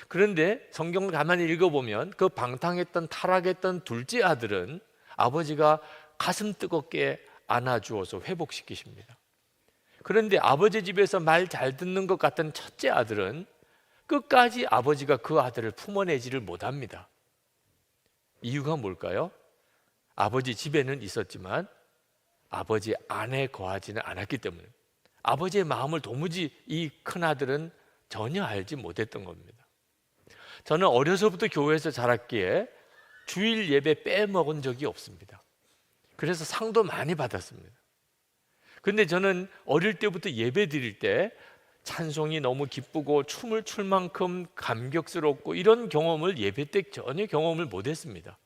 그런데 성경을 가만히 읽어보면 그 방탕했던 타락했던 둘째 아들은 아버지가 가슴 뜨겁게 안아주어서 회복시키십니다. 그런데 아버지 집에서 말 잘 듣는 것 같은 첫째 아들은 끝까지 아버지가 그 아들을 품어내지를 못합니다. 이유가 뭘까요? 아버지 집에는 있었지만 아버지 안에 거하지는 않았기 때문에, 아버지의 마음을 도무지 이 큰아들은 전혀 알지 못했던 겁니다. 저는 어려서부터 교회에서 자랐기에 주일 예배 빼먹은 적이 없습니다. 그래서 상도 많이 받았습니다. 근데 저는 어릴 때부터 예배 드릴 때 찬송이 너무 기쁘고 춤을 출 만큼 감격스럽고 이런 경험을 예배 때 전혀 경험을 못했습니다.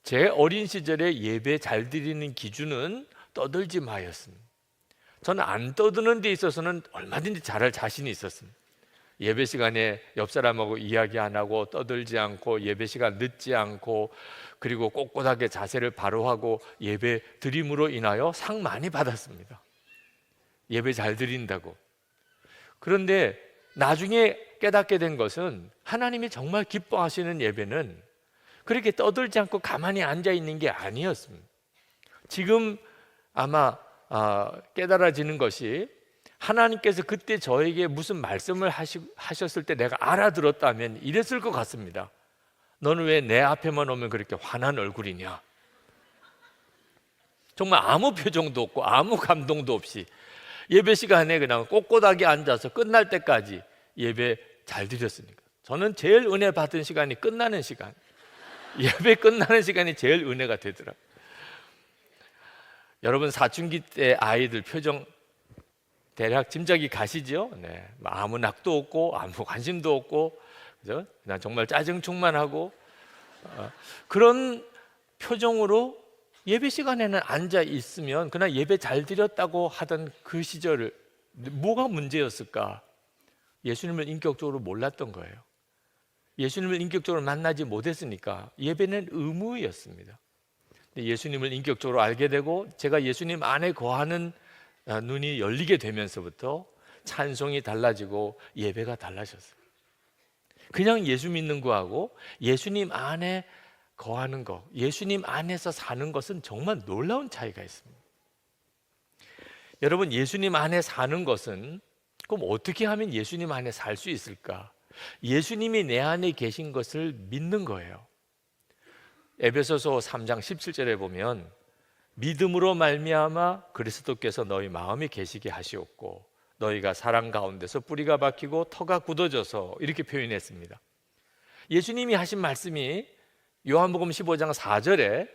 제 어린 시절에 예배 잘 드리는 기준은 떠들지 마였습니다. 저는 안 떠드는 데 있어서는 얼마든지 잘할 자신이 있었습니다. 예배 시간에 옆 사람하고 이야기 안 하고 떠들지 않고 예배 시간 늦지 않고, 그리고 꼿꼿하게 자세를 바로 하고 예배 드림으로 인하여 상 많이 받았습니다. 예배 잘 드린다고. 그런데 나중에 깨닫게 된 것은 하나님이 정말 기뻐하시는 예배는 그렇게 떠들지 않고 가만히 앉아 있는 게 아니었습니다. 지금 아마 깨달아지는 것이, 하나님께서 그때 저에게 무슨 말씀을 하셨을 때 내가 알아들었다면 이랬을 것 같습니다. 너는 왜 내 앞에만 오면 그렇게 환한 얼굴이냐? 정말 아무 표정도 없고 아무 감동도 없이 예배 시간에 그냥 꼿꼿하게 앉아서 끝날 때까지 예배 잘 드렸으니까. 저는 제일 은혜 받은 시간이 끝나는 시간, 예배 끝나는 시간이 제일 은혜가 되더라고요. 여러분, 사춘기 때 아이들 표정 대략 짐작이 가시죠? 네, 아무 낙도 없고 아무 관심도 없고, 그죠? 그냥 정말 짜증충만 하고 그런 표정으로 예배 시간에는 앉아 있으면 그냥 예배 잘 드렸다고 하던 그 시절을, 뭐가 문제였을까? 예수님을 인격적으로 몰랐던 거예요. 예수님을 인격적으로 만나지 못했으니까 예배는 의무였습니다. 예수님을 인격적으로 알게 되고 제가 예수님 안에 거하는 눈이 열리게 되면서부터 찬송이 달라지고 예배가 달라졌어요. 그냥 예수 믿는 거하고 예수님 안에 거하는 것, 예수님 안에서 사는 것은 정말 놀라운 차이가 있습니다. 여러분, 예수님 안에 사는 것은, 그럼 어떻게 하면 예수님 안에 살 수 있을까? 예수님이 내 안에 계신 것을 믿는 거예요. 에베소서 3장 17절에 보면 믿음으로 말미암아 그리스도께서 너희 마음에 계시게 하시옵고 너희가 사랑 가운데서 뿌리가 박히고 터가 굳어져서 이렇게 표현했습니다. 예수님이 하신 말씀이 요한복음 15장 4절에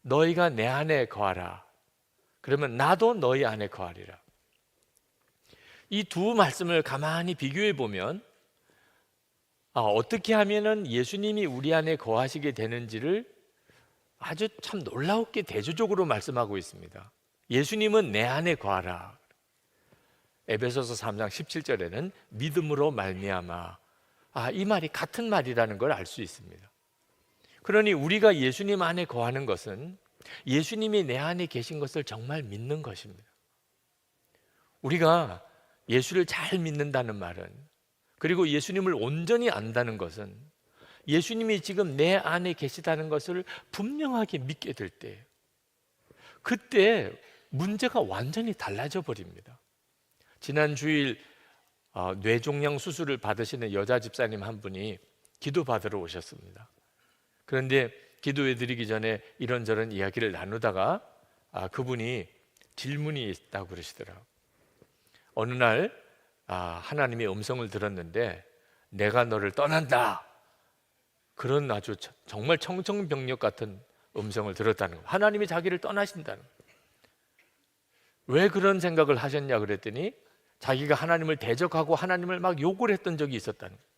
너희가 내 안에 거하라. 그러면 나도 너희 안에 거하리라. 이 두 말씀을 가만히 비교해 보면 어떻게 하면은 예수님이 우리 안에 거하시게 되는지를 아주 참 놀랍게 대조적으로 말씀하고 있습니다. 예수님은 내 안에 거하라. 에베소서 3장 17절에는 믿음으로 말미암아. 이 말이 같은 말이라는 걸 알 수 있습니다. 그러니 우리가 예수님 안에 거하는 것은 예수님이 내 안에 계신 것을 정말 믿는 것입니다. 우리가 예수를 잘 믿는다는 말은, 그리고 예수님을 온전히 안다는 것은 예수님이 지금 내 안에 계시다는 것을 분명하게 믿게 될 때, 그때 문제가 완전히 달라져 버립니다. 지난 주일 뇌종양 수술을 받으시는 여자 집사님 한 분이 기도 받으러 오셨습니다. 그런데 기도해 드리기 전에 이런저런 이야기를 나누다가 그분이 질문이 있다고 그러시더라고요. 어느 날 하나님의 음성을 들었는데 내가 너를 떠난다, 그런 아주 정말 청정병력 같은 음성을 들었다는 거예요. 하나님이 자기를 떠나신다는 거예요. 왜 그런 생각을 하셨냐 그랬더니 자기가 하나님을 대적하고 하나님을 막 욕을 했던 적이 있었다는 거예요.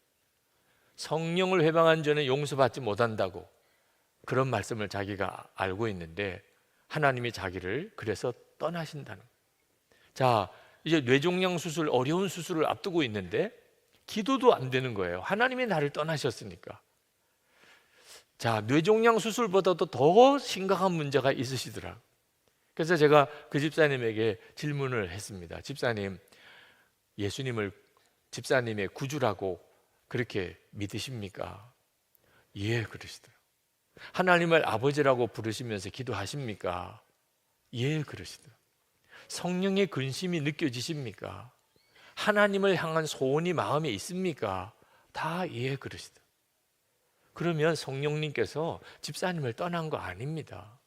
성령을 회방한 자는 용서받지 못한다고 그런 말씀을 자기가 알고 있는데 하나님이 자기를 그래서 떠나신다는 거예요. 자, 이제 뇌종양 수술, 어려운 수술을 앞두고 있는데 기도도 안 되는 거예요. 하나님이 나를 떠나셨으니까. 자, 뇌종양 수술보다도 더 심각한 문제가 있으시더라. 그래서 제가 그 집사님에게 질문을 했습니다. 집사님, 예수님을 집사님의 구주라고 그렇게 믿으십니까? 예, 그러시더라고요. 하나님을 아버지라고 부르시면서 기도하십니까? 예, 그러시더라고요. 성령의 근심이 느껴지십니까? 하나님을 향한 소원이 마음에 있습니까? 다 예, 그러시더라고요. 그러면 성령님께서 집사님을 떠난 거 아닙니다.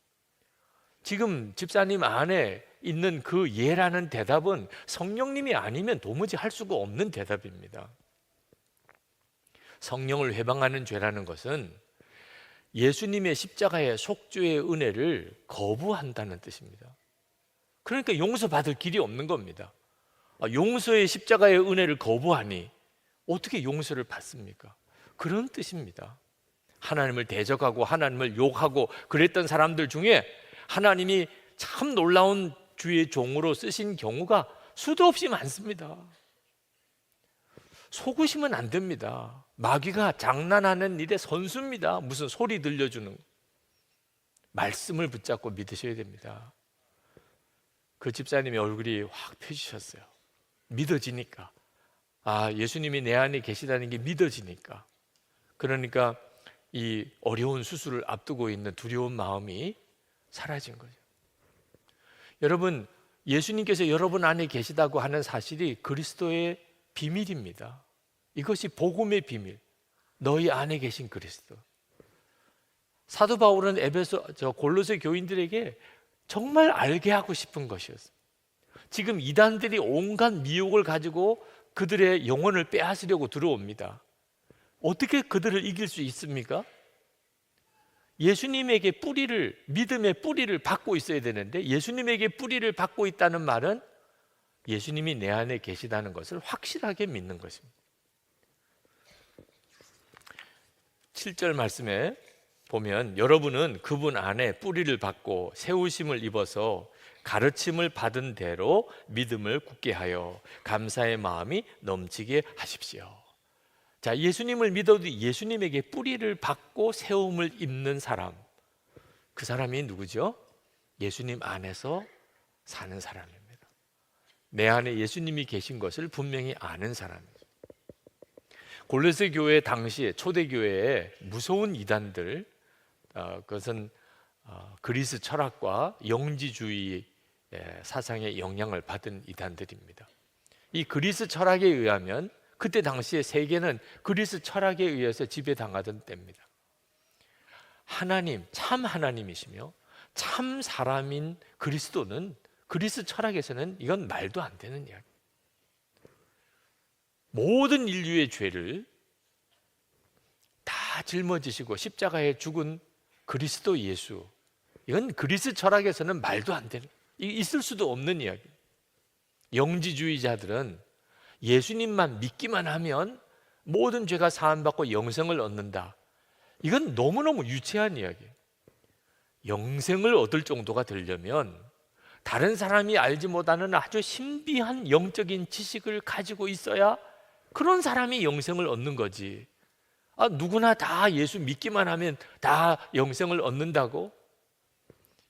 지금 집사님 안에 있는 그 예라는 대답은 성령님이 아니면 도무지 할 수가 없는 대답입니다. 성령을 회방하는 죄라는 것은 예수님의 십자가의 속죄의 은혜를 거부한다는 뜻입니다. 그러니까 용서받을 길이 없는 겁니다. 용서의 십자가의 은혜를 거부하니 어떻게 용서를 받습니까? 그런 뜻입니다. 하나님을 대적하고 하나님을 욕하고 그랬던 사람들 중에 하나님이 참 놀라운 주의 종으로 쓰신 경우가 수도 없이 많습니다. 속으시면 안 됩니다. 마귀가 장난하는 일의 선수입니다. 무슨 소리 들려주는, 말씀을 붙잡고 믿으셔야 됩니다. 그 집사님의 얼굴이 확 펴지셨어요. 믿어지니까. 예수님이 내 안에 계시다는 게 믿어지니까. 그러니까 이 어려운 수술을 앞두고 있는 두려운 마음이 사라진 거죠. 여러분, 예수님께서 여러분 안에 계시다고 하는 사실이 그리스도의 비밀입니다. 이것이 복음의 비밀, 너희 안에 계신 그리스도. 사도 바울은 골로새 교인들에게 정말 알게 하고 싶은 것이었어요. 지금 이단들이 온갖 미혹을 가지고 그들의 영혼을 빼앗으려고 들어옵니다. 어떻게 그들을 이길 수 있습니까? 예수님에게 믿음의 뿌리를 받고 있어야 되는데, 예수님에게 뿌리를 받고 있다는 말은 예수님이 내 안에 계시다는 것을 확실하게 믿는 것입니다. 7절 말씀에 보면 여러분은 그분 안에 뿌리를 받고 세우심을 입어서 가르침을 받은 대로 믿음을 굳게 하여 감사의 마음이 넘치게 하십시오. 자, 예수님을 믿어도 예수님에게 뿌리를 받고 세움을 입는 사람, 그 사람이 누구죠? 예수님 안에서 사는 사람입니다. 내 안에 예수님이 계신 것을 분명히 아는 사람이죠. 골로새 교회 당시에 초대교회에 무서운 이단들, 그것은 그리스 철학과 영지주의 사상의 영향을 받은 이단들입니다. 이 그리스 철학에 의하면 그때 당시에 세계는 그리스 철학에 의해서 지배당하던 때입니다. 하나님, 참 하나님이시며 참 사람인 그리스도는 그리스 철학에서는 이건 말도 안 되는 이야기. 모든 인류의 죄를 다 짊어지시고 십자가에 죽은 그리스도 예수, 이건 그리스 철학에서는 말도 안 되는, 있을 수도 없는 이야기. 영지주의자들은 예수님만 믿기만 하면 모든 죄가 사함받고 영생을 얻는다. 이건 너무너무 유치한 이야기예요. 영생을 얻을 정도가 되려면 다른 사람이 알지 못하는 아주 신비한 영적인 지식을 가지고 있어야 그런 사람이 영생을 얻는 거지. 누구나 다 예수 믿기만 하면 다 영생을 얻는다고?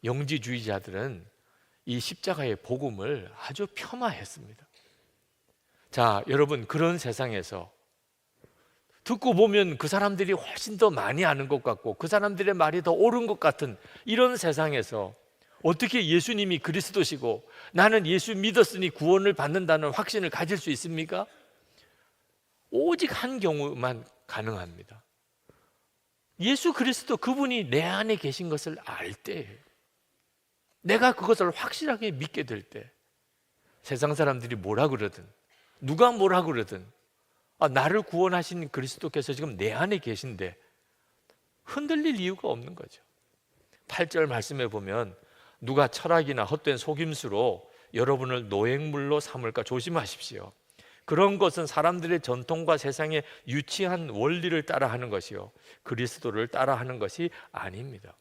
영지주의자들은 이 십자가의 복음을 아주 폄하했습니다. 자, 여러분, 그런 세상에서 듣고 보면 그 사람들이 훨씬 더 많이 아는 것 같고 그 사람들의 말이 더 옳은 것 같은 이런 세상에서 어떻게 예수님이 그리스도시고 나는 예수 믿었으니 구원을 받는다는 확신을 가질 수 있습니까? 오직 한 경우만 가능합니다. 예수 그리스도, 그분이 내 안에 계신 것을 알 때, 내가 그것을 확실하게 믿게 될 때, 세상 사람들이 뭐라 그러든 누가 뭐라 그러든 나를 구원하신 그리스도께서 지금 내 안에 계신데 흔들릴 이유가 없는 거죠. 8절 말씀에 보면 누가 철학이나 헛된 속임수로 여러분을 노획물로 삼을까 조심하십시오. 그런 것은 사람들의 전통과 세상의 유치한 원리를 따라하는 것이요, 그리스도를 따라하는 것이 아닙니다.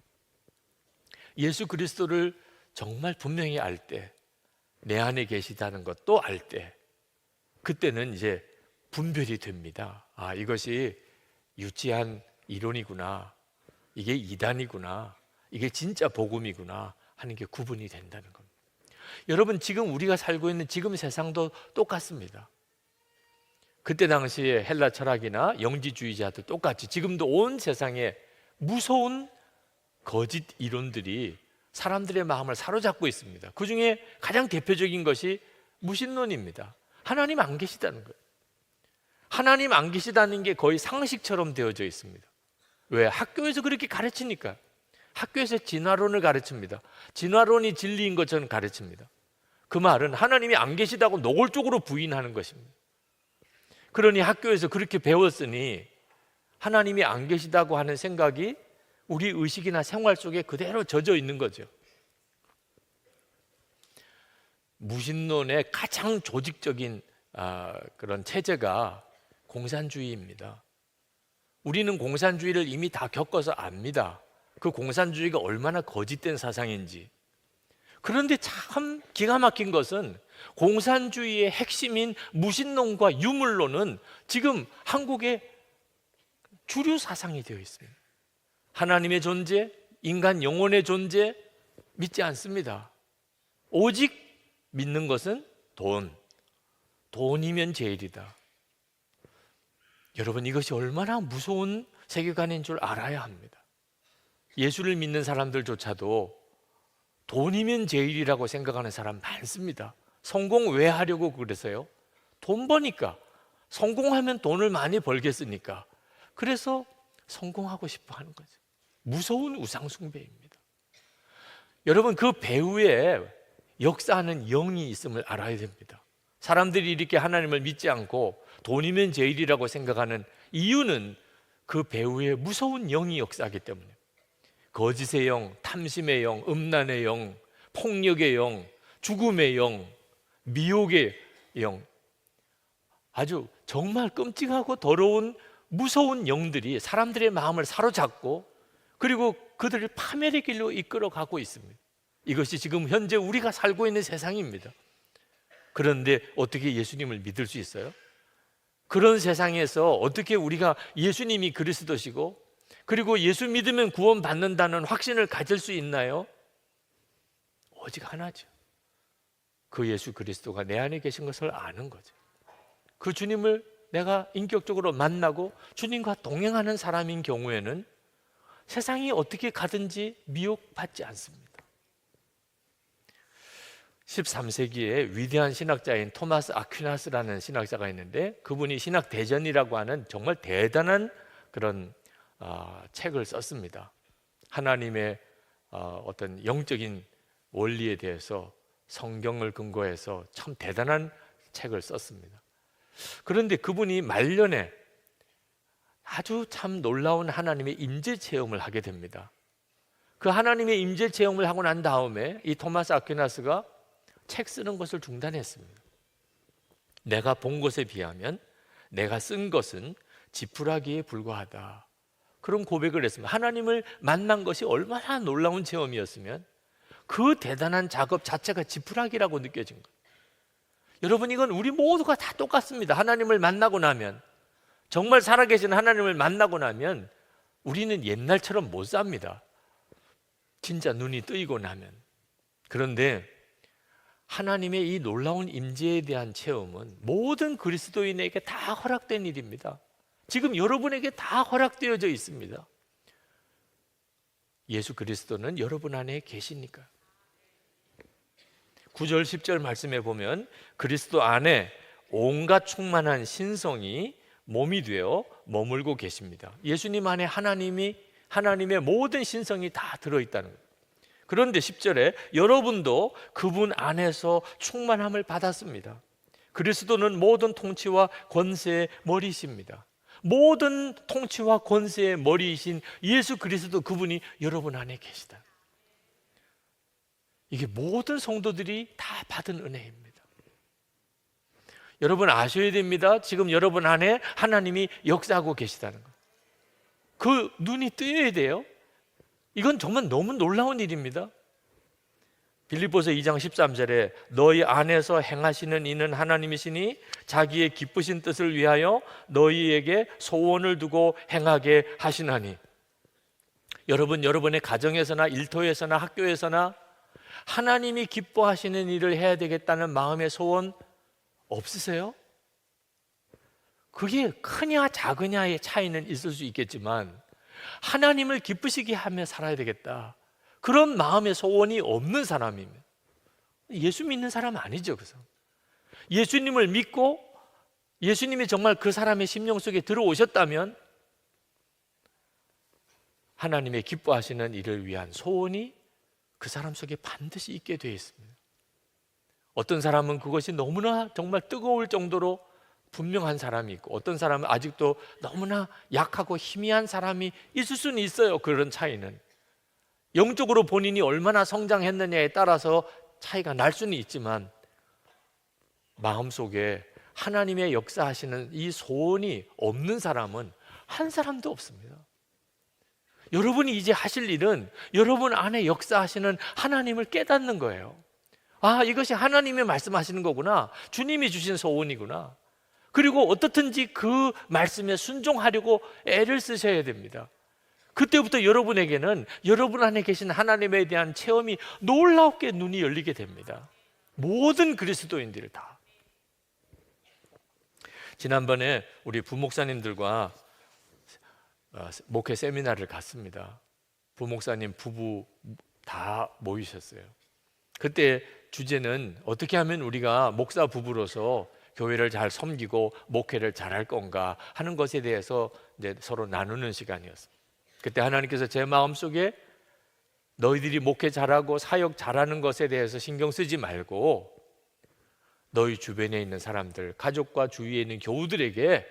예수 그리스도를 정말 분명히 알 때, 내 안에 계시다는 것도 알 때, 그때는 이제 분별이 됩니다. 이것이 유치한 이론이구나, 이게 이단이구나, 이게 진짜 복음이구나 하는 게 구분이 된다는 겁니다. 여러분, 지금 우리가 살고 있는 지금 세상도 똑같습니다. 그때 당시에 헬라 철학이나 영지주의자들 똑같이 지금도 온 세상에 무서운 거짓 이론들이 사람들의 마음을 사로잡고 있습니다. 그 중에 가장 대표적인 것이 무신론입니다. 하나님 안 계시다는 거예요. 하나님 안 계시다는 게 거의 상식처럼 되어져 있습니다. 왜? 학교에서 그렇게 가르치니까. 학교에서 진화론을 가르칩니다. 진화론이 진리인 것처럼 가르칩니다. 그 말은 하나님이 안 계시다고 노골적으로 부인하는 것입니다. 그러니 학교에서 그렇게 배웠으니 하나님이 안 계시다고 하는 생각이 우리 의식이나 생활 속에 그대로 젖어 있는 거죠. 무신론의 가장 조직적인 그런 체제가 공산주의입니다. 우리는 공산주의를 이미 다 겪어서 압니다. 그 공산주의가 얼마나 거짓된 사상인지. 그런데 참 기가 막힌 것은 공산주의의 핵심인 무신론과 유물론은 지금 한국의 주류 사상이 되어 있습니다. 하나님의 존재, 인간 영혼의 존재 믿지 않습니다. 오직 믿는 것은 돈이면 제일이다. 여러분, 이것이 얼마나 무서운 세계관인 줄 알아야 합니다. 예수를 믿는 사람들조차도 돈이면 제일이라고 생각하는 사람 많습니다. 성공 왜 하려고 그래서요? 돈 버니까. 성공하면 돈을 많이 벌겠으니까. 그래서 성공하고 싶어 하는 거죠. 무서운 우상숭배입니다. 여러분, 그 배후에 역사하는 영이 있음을 알아야 됩니다. 사람들이 이렇게 하나님을 믿지 않고 돈이면 제일이라고 생각하는 이유는 그 배후에 무서운 영이 역사하기 때문에. 거짓의 영, 탐심의 영, 음란의 영, 폭력의 영, 죽음의 영, 미혹의 영, 아주 정말 끔찍하고 더러운 무서운 영들이 사람들의 마음을 사로잡고 그리고 그들을 파멸의 길로 이끌어가고 있습니다. 이것이 지금 현재 우리가 살고 있는 세상입니다. 그런데 어떻게 예수님을 믿을 수 있어요? 그런 세상에서 어떻게 우리가 예수님이 그리스도시고 그리고 예수 믿으면 구원받는다는 확신을 가질 수 있나요? 오직 하나죠. 그 예수 그리스도가 내 안에 계신 것을 아는 거죠. 그 주님을 내가 인격적으로 만나고 주님과 동행하는 사람인 경우에는 세상이 어떻게 가든지 미혹받지 않습니다. 13세기에 위대한 신학자인 토마스 아퀴나스라는 신학자가 있는데 그분이 신학대전이라고 하는 정말 대단한 그런 책을 썼습니다. 하나님의 어떤 영적인 원리에 대해서 성경을 근거해서 참 대단한 책을 썼습니다. 그런데 그분이 말년에 아주 참 놀라운 하나님의 임재 체험을 하게 됩니다. 그 하나님의 임재 체험을 하고 난 다음에 이 토마스 아퀴나스가 책 쓰는 것을 중단했습니다. 내가 본 것에 비하면 내가 쓴 것은 지푸라기에 불과하다, 그런 고백을 했습니다. 하나님을 만난 것이 얼마나 놀라운 체험이었으면 그 대단한 작업 자체가 지푸라기라고 느껴진 거예요. 여러분, 이건 우리 모두가 다 똑같습니다. 하나님을 만나고 나면, 정말 살아계신 하나님을 만나고 나면 우리는 옛날처럼 못 삽니다. 진짜 눈이 뜨이고 나면. 그런데 하나님의 이 놀라운 임재에 대한 체험은 모든 그리스도인에게 다 허락된 일입니다. 지금 여러분에게 다 허락되어져 있습니다. 예수 그리스도는 여러분 안에 계시니까. 9절 10절 말씀에 보면 그리스도 안에 온갖 충만한 신성이 몸이 되어 머물고 계십니다. 예수님 안에 하나님의 모든 신성이 다 들어있다는 거예요. 그런데 10절에 여러분도 그분 안에서 충만함을 받았습니다. 그리스도는 모든 통치와 권세의 머리이십니다. 모든 통치와 권세의 머리이신 예수 그리스도, 그분이 여러분 안에 계시다. 이게 모든 성도들이 다 받은 은혜입니다. 여러분 아셔야 됩니다. 지금 여러분 안에 하나님이 역사하고 계시다는 것. 그 눈이 뜨여야 돼요. 이건 정말 너무 놀라운 일입니다. 빌립보서 2장 13절에 너희 안에서 행하시는 이는 하나님이시니 자기의 기쁘신 뜻을 위하여 너희에게 소원을 두고 행하게 하시나니. 여러분, 여러분의 가정에서나 일터에서나 학교에서나 하나님이 기뻐하시는 일을 해야 되겠다는 마음의 소원 없으세요? 그게 크냐 작으냐의 차이는 있을 수 있겠지만 하나님을 기쁘시게 하며 살아야 되겠다, 그런 마음의 소원이 없는 사람이면 예수 믿는 사람 아니죠. 그래서 예수님을 믿고 예수님이 정말 그 사람의 심령 속에 들어오셨다면 하나님의 기뻐하시는 일을 위한 소원이 그 사람 속에 반드시 있게 되어 있습니다. 어떤 사람은 그것이 너무나 정말 뜨거울 정도로 분명한 사람이 있고, 어떤 사람은 아직도 너무나 약하고 희미한 사람이 있을 수는 있어요. 그런 차이는 영적으로 본인이 얼마나 성장했느냐에 따라서 차이가 날 수는 있지만 마음속에 하나님의 역사하시는 이 소원이 없는 사람은 한 사람도 없습니다. 여러분이 이제 하실 일은 여러분 안에 역사하시는 하나님을 깨닫는 거예요. 아, 이것이 하나님이 말씀하시는 거구나, 주님이 주신 소원이구나. 그리고 어떻든지 그 말씀에 순종하려고 애를 쓰셔야 됩니다. 그때부터 여러분에게는 여러분 안에 계신 하나님에 대한 체험이 놀랍게 눈이 열리게 됩니다. 모든 그리스도인들 다. 지난번에 우리 부목사님들과 목회 세미나를 갔습니다. 부목사님 부부 다 모이셨어요. 그때 주제는 어떻게 하면 우리가 목사 부부로서 교회를 잘 섬기고 목회를 잘할 건가 하는 것에 대해서 이제 서로 나누는 시간이었습니다. 그때 하나님께서 제 마음속에 너희들이 목회 잘하고 사역 잘하는 것에 대해서 신경 쓰지 말고 너희 주변에 있는 사람들, 가족과 주위에 있는 교우들에게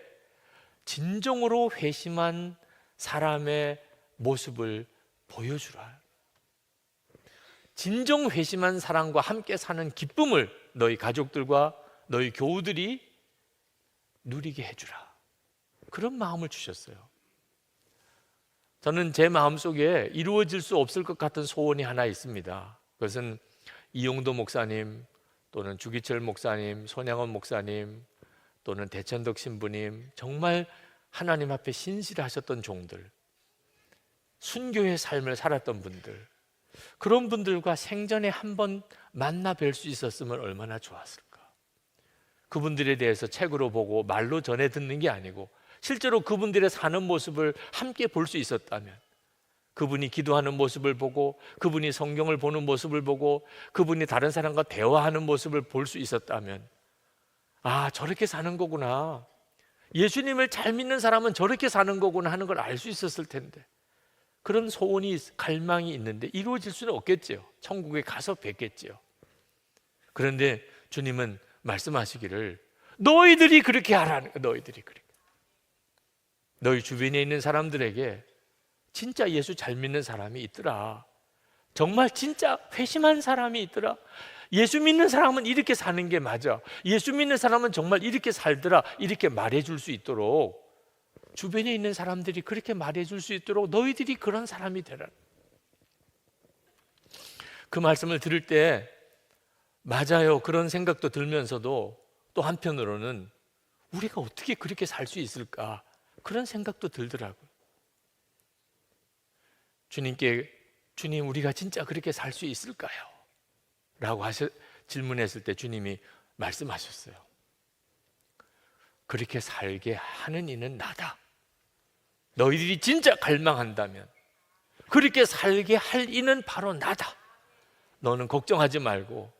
진정으로 회심한 사람의 모습을 보여주라. 진정 회심한 사람과 함께 사는 기쁨을 너희 가족들과 너희 교우들이 누리게 해주라. 그런 마음을 주셨어요. 저는 제 마음속에 이루어질 수 없을 것 같은 소원이 하나 있습니다. 그것은 이용도 목사님 또는 주기철 목사님, 손양원 목사님 또는 대천덕 신부님, 정말 하나님 앞에 신실하셨던 종들, 순교의 삶을 살았던 분들, 그런 분들과 생전에 한번 만나 뵐 수 있었으면 얼마나 좋았을까. 그분들에 대해서 책으로 보고 말로 전해 듣는 게 아니고 실제로 그분들의 사는 모습을 함께 볼 수 있었다면, 그분이 기도하는 모습을 보고 그분이 성경을 보는 모습을 보고 그분이 다른 사람과 대화하는 모습을 볼 수 있었다면, 아, 저렇게 사는 거구나, 예수님을 잘 믿는 사람은 저렇게 사는 거구나 하는 걸 알 수 있었을 텐데, 그런 소원이, 갈망이 있는데 이루어질 수는 없겠지요. 천국에 가서 뵙겠지요. 그런데 주님은 말씀하시기를 너희들이 그렇게 하라는 거예요. 너희들이 그렇게. 너희 주변에 있는 사람들에게 진짜 예수 잘 믿는 사람이 있더라. 정말 진짜 회심한 사람이 있더라. 예수 믿는 사람은 이렇게 사는 게 맞아. 예수 믿는 사람은 정말 이렇게 살더라. 이렇게 말해줄 수 있도록, 주변에 있는 사람들이 그렇게 말해줄 수 있도록 너희들이 그런 사람이 되라. 그 말씀을 들을 때 맞아요, 그런 생각도 들면서도 또 한편으로는 우리가 어떻게 그렇게 살 수 있을까, 그런 생각도 들더라고요. 주님께 주님, 우리가 진짜 그렇게 살 수 있을까요? 라고 질문했을 때 주님이 말씀하셨어요. 그렇게 살게 하는 이는 나다. 너희들이 진짜 갈망한다면 그렇게 살게 할 이는 바로 나다. 너는 걱정하지 말고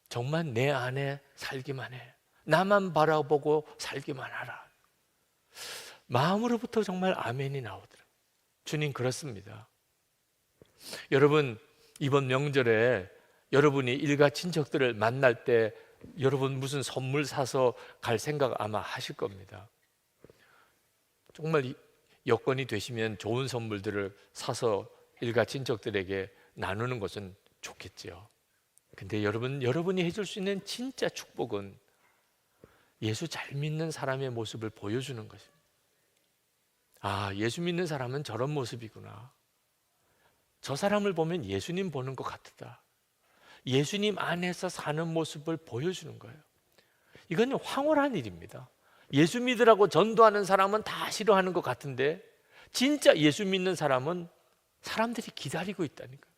정말 내 안에 살기만 해. 나만 바라보고 살기만 하라. 마음으로부터 정말 아멘이 나오더라고요. 주님 그렇습니다. 여러분, 이번 명절에 여러분이 일가 친척들을 만날 때 여러분 무슨 선물 사서 갈 생각 아마 하실 겁니다. 정말 여건이 되시면 좋은 선물들을 사서 일가 친척들에게 나누는 것은 좋겠지요. 근데 여러분이 해줄 수 있는 진짜 축복은 예수 잘 믿는 사람의 모습을 보여주는 것입니다. 아, 예수 믿는 사람은 저런 모습이구나. 저 사람을 보면 예수님 보는 것 같다. 예수님 안에서 사는 모습을 보여주는 거예요. 이건 황홀한 일입니다. 예수 믿으라고 전도하는 사람은 다 싫어하는 것 같은데 진짜 예수 믿는 사람은 사람들이 기다리고 있다니까요.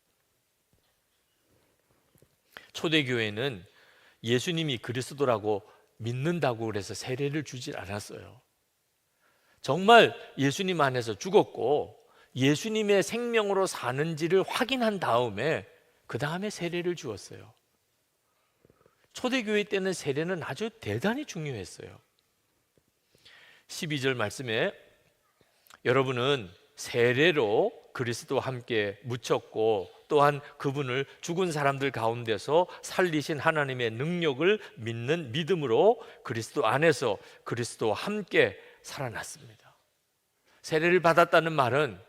초대교회는 예수님이 그리스도라고 믿는다고 그래서 세례를 주질 않았어요. 정말 예수님 안에서 죽었고 예수님의 생명으로 사는지를 확인한 다음에 그 다음에 세례를 주었어요. 초대교회 때는 세례는 아주 대단히 중요했어요. 12절 말씀에 여러분은 세례로 그리스도와 함께 묻혔고 또한 그분을 죽은 사람들 가운데서 살리신 하나님의 능력을 믿는 믿음으로 그리스도 안에서 그리스도와 함께 살아났습니다. 세례를 받았다는 말은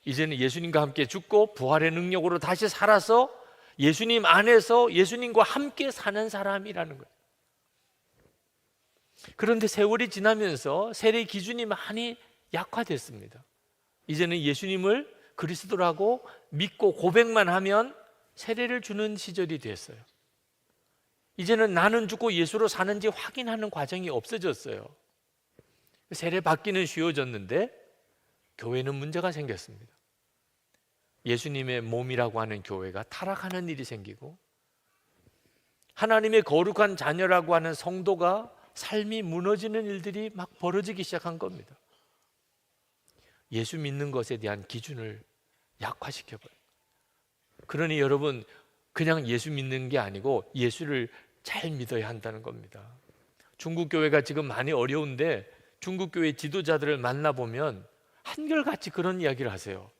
이제는 예수님과 함께 죽고 부활의 능력으로 다시 살아서 예수님 안에서 예수님과 함께 사는 사람이라는 거예요. 그런데 세월이 지나면서 세례 기준이 많이 약화됐습니다. 이제는 예수님을 그리스도라고 믿고 고백만 하면 세례를 주는 시절이 됐어요. 이제는 나는 죽고 예수로 사는지 확인하는 과정이 없어졌어요. 세례 받기는 쉬워졌는데 교회는 문제가 생겼습니다. 예수님의 몸이라고 하는 교회가 타락하는 일이 생기고 하나님의 거룩한 자녀라고 하는 성도가 삶이 무너지는 일들이 막 벌어지기 시작한 겁니다. 예수 믿는 것에 대한 기준을 약화시켜버려요. 그러니 여러분, 그냥 예수 믿는 게 아니고 예수를 잘 믿어야 한다는 겁니다. 중국 교회가 지금 많이 어려운데 중국 교회 지도자들을 만나보면 한결같이 그런 이야기를 하세요.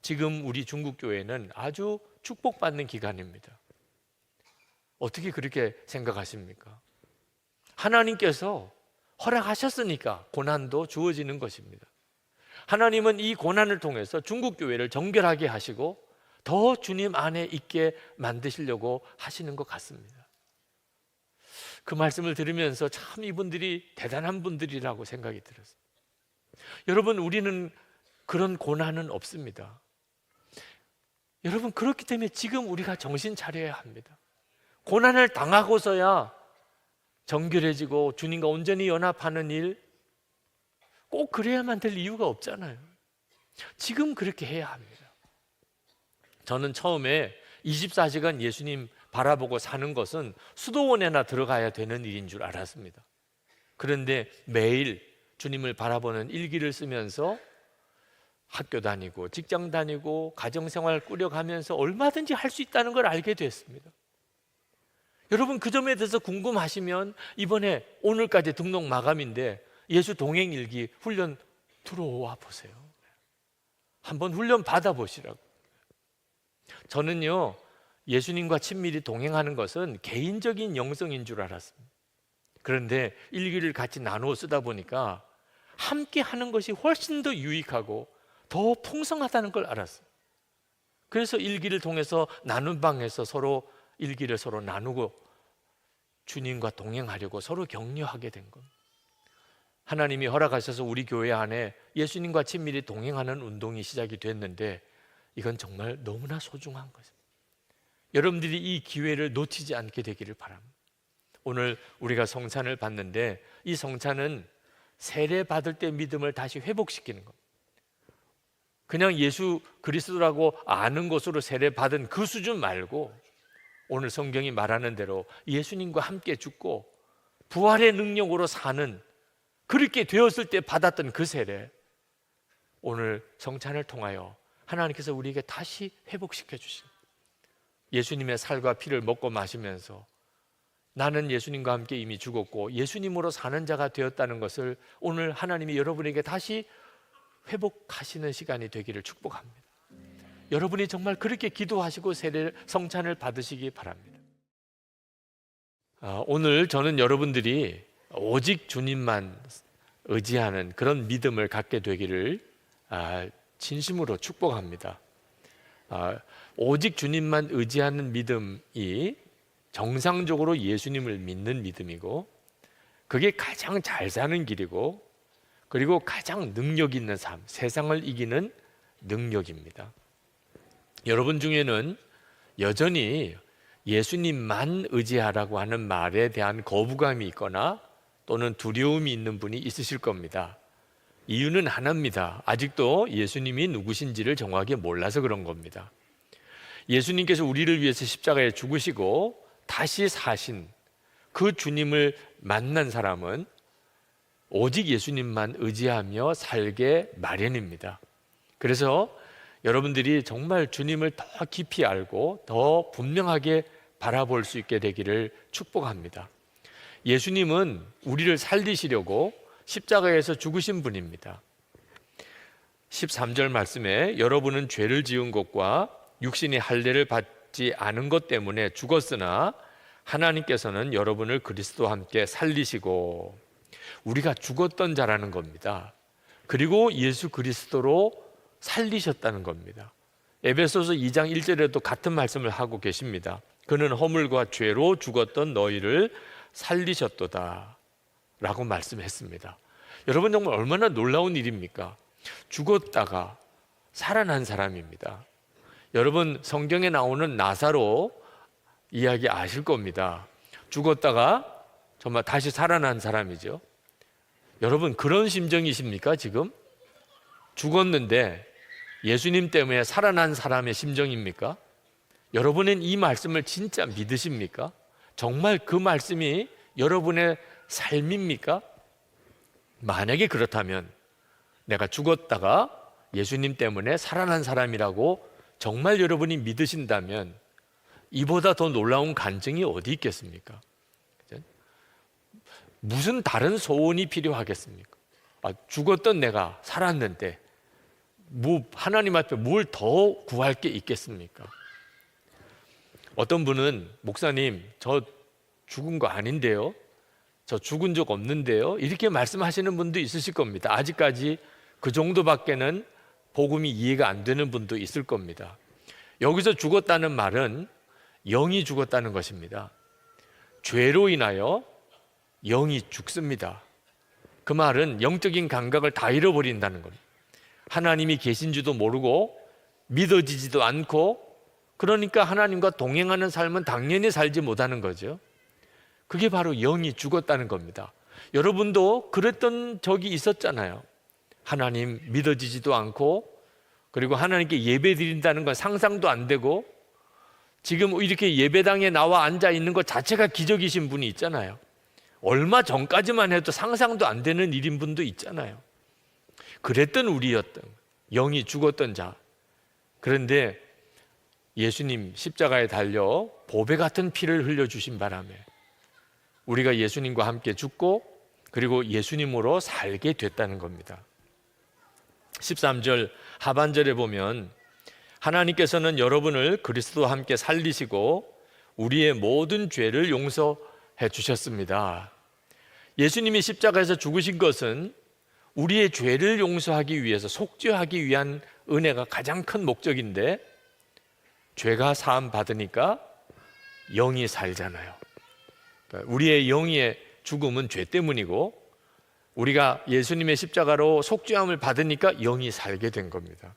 지금 우리 중국 교회는 아주 축복받는 기간입니다. 어떻게 그렇게 생각하십니까? 하나님께서 허락하셨으니까 고난도 주어지는 것입니다. 하나님은 이 고난을 통해서 중국 교회를 정결하게 하시고 더 주님 안에 있게 만드시려고 하시는 것 같습니다. 그 말씀을 들으면서 참 이분들이 대단한 분들이라고 생각이 들었어요. 여러분, 우리는 그런 고난은 없습니다. 여러분, 그렇기 때문에 지금 우리가 정신 차려야 합니다. 고난을 당하고서야 정결해지고 주님과 온전히 연합하는 일, 꼭 그래야만 될 이유가 없잖아요. 지금 그렇게 해야 합니다. 저는 처음에 24시간 예수님 바라보고 사는 것은 수도원에나 들어가야 되는 일인 줄 알았습니다. 그런데 매일 주님을 바라보는 일기를 쓰면서 학교 다니고 직장 다니고 가정생활 꾸려가면서 얼마든지 할 수 있다는 걸 알게 됐습니다. 여러분, 그 점에 대해서 궁금하시면 이번에 오늘까지 등록 마감인데 예수 동행일기 훈련 들어와 보세요. 한번 훈련 받아보시라고. 저는요, 예수님과 친밀히 동행하는 것은 개인적인 영성인 줄 알았습니다. 그런데 일기를 같이 나누어 쓰다 보니까 함께 하는 것이 훨씬 더 유익하고 더 풍성하다는 걸 알았어요. 그래서 일기를 통해서 나눈 방에서 서로 일기를 서로 나누고 주님과 동행하려고 서로 격려하게 된 겁니다. 하나님이 허락하셔서 우리 교회 안에 예수님과 친밀히 동행하는 운동이 시작이 됐는데 이건 정말 너무나 소중한 것입니다. 여러분들이 이 기회를 놓치지 않게 되기를 바랍니다. 오늘 우리가 성찬을 받는데 이 성찬은 세례 받을 때 믿음을 다시 회복시키는 겁니다. 그냥 예수 그리스도라고 아는 것으로 세례 받은 그 수준 말고 오늘 성경이 말하는 대로 예수님과 함께 죽고 부활의 능력으로 사는, 그렇게 되었을 때 받았던 그 세례, 오늘 성찬을 통하여 하나님께서 우리에게 다시 회복시켜 주십니다. 예수님의 살과 피를 먹고 마시면서 나는 예수님과 함께 이미 죽었고 예수님으로 사는 자가 되었다는 것을 오늘 하나님이 여러분에게 다시 회복하시는 시간이 되기를 축복합니다. 여러분이 정말 그렇게 기도하시고 성찬을 받으시기 바랍니다. 오늘 저는 여러분들이 오직 주님만 의지하는 그런 믿음을 갖게 되기를 진심으로 축복합니다. 오직 주님만 의지하는 믿음이 정상적으로 예수님을 믿는 믿음이고, 그게 가장 잘 사는 길이고, 그리고 가장 능력 있는 삶, 세상을 이기는 능력입니다. 여러분 중에는 여전히 예수님만 의지하라고 하는 말에 대한 거부감이 있거나 또는 두려움이 있는 분이 있으실 겁니다. 이유는 하나입니다. 아직도 예수님이 누구신지를 정확히 몰라서 그런 겁니다. 예수님께서 우리를 위해서 십자가에 죽으시고 다시 사신 그 주님을 만난 사람은 오직 예수님만 의지하며 살게 마련입니다. 그래서 여러분들이 정말 주님을 더 깊이 알고 더 분명하게 바라볼 수 있게 되기를 축복합니다. 예수님은 우리를 살리시려고 십자가에서 죽으신 분입니다. 13절 말씀에 여러분은 죄를 지은 것과 육신의 할례를 받지 않은 것 때문에 죽었으나 하나님께서는 여러분을 그리스도와 함께 살리시고, 우리가 죽었던 자라는 겁니다. 그리고 예수 그리스도로 살리셨다는 겁니다. 에베소서 2장 1절에도 같은 말씀을 하고 계십니다. 그는 허물과 죄로 죽었던 너희를 살리셨도다 라고 말씀했습니다. 여러분, 정말 얼마나 놀라운 일입니까? 죽었다가 살아난 사람입니다. 여러분, 성경에 나오는 나사로 이야기 아실 겁니다. 죽었다가 정말 다시 살아난 사람이죠. 여러분, 그런 심정이십니까? 지금 죽었는데 예수님 때문에 살아난 사람의 심정입니까? 여러분은 이 말씀을 진짜 믿으십니까? 정말 그 말씀이 여러분의 삶입니까? 만약에 그렇다면, 내가 죽었다가 예수님 때문에 살아난 사람이라고 정말 여러분이 믿으신다면 이보다 더 놀라운 간증이 어디 있겠습니까? 무슨 다른 소원이 필요하겠습니까? 죽었던 내가 살았는데 하나님 앞에 뭘 더 구할 게 있겠습니까? 어떤 분은, 목사님, 저 죽은 거 아닌데요? 저 죽은 적 없는데요? 이렇게 말씀하시는 분도 있으실 겁니다. 아직까지 그 정도밖에는 복음이 이해가 안 되는 분도 있을 겁니다. 여기서 죽었다는 말은 영이 죽었다는 것입니다. 죄로 인하여 영이 죽습니다. 그 말은 영적인 감각을 다 잃어버린다는 겁니다. 하나님이 계신지도 모르고 믿어지지도 않고, 그러니까 하나님과 동행하는 삶은 당연히 살지 못하는 거죠. 그게 바로 영이 죽었다는 겁니다. 여러분도 그랬던 적이 있었잖아요. 하나님 믿어지지도 않고, 그리고 하나님께 예배 드린다는 건 상상도 안 되고, 지금 이렇게 예배당에 나와 앉아 있는 것 자체가 기적이신 분이 있잖아요. 얼마 전까지만 해도 상상도 안 되는 일인 분도 있잖아요. 그랬던 우리였던, 영이 죽었던 자. 그런데 예수님 십자가에 달려 보배 같은 피를 흘려주신 바람에 우리가 예수님과 함께 죽고, 그리고 예수님으로 살게 됐다는 겁니다. 13절 하반절에 보면 하나님께서는 여러분을 그리스도와 함께 살리시고 우리의 모든 죄를 용서해 주셨습니다. 예수님이 십자가에서 죽으신 것은 우리의 죄를 용서하기 위해서, 속죄하기 위한 은혜가 가장 큰 목적인데, 죄가 사함 받으니까 영이 살잖아요. 그러니까 우리의 영의 죽음은 죄 때문이고, 우리가 예수님의 십자가로 속죄함을 받으니까 영이 살게 된 겁니다.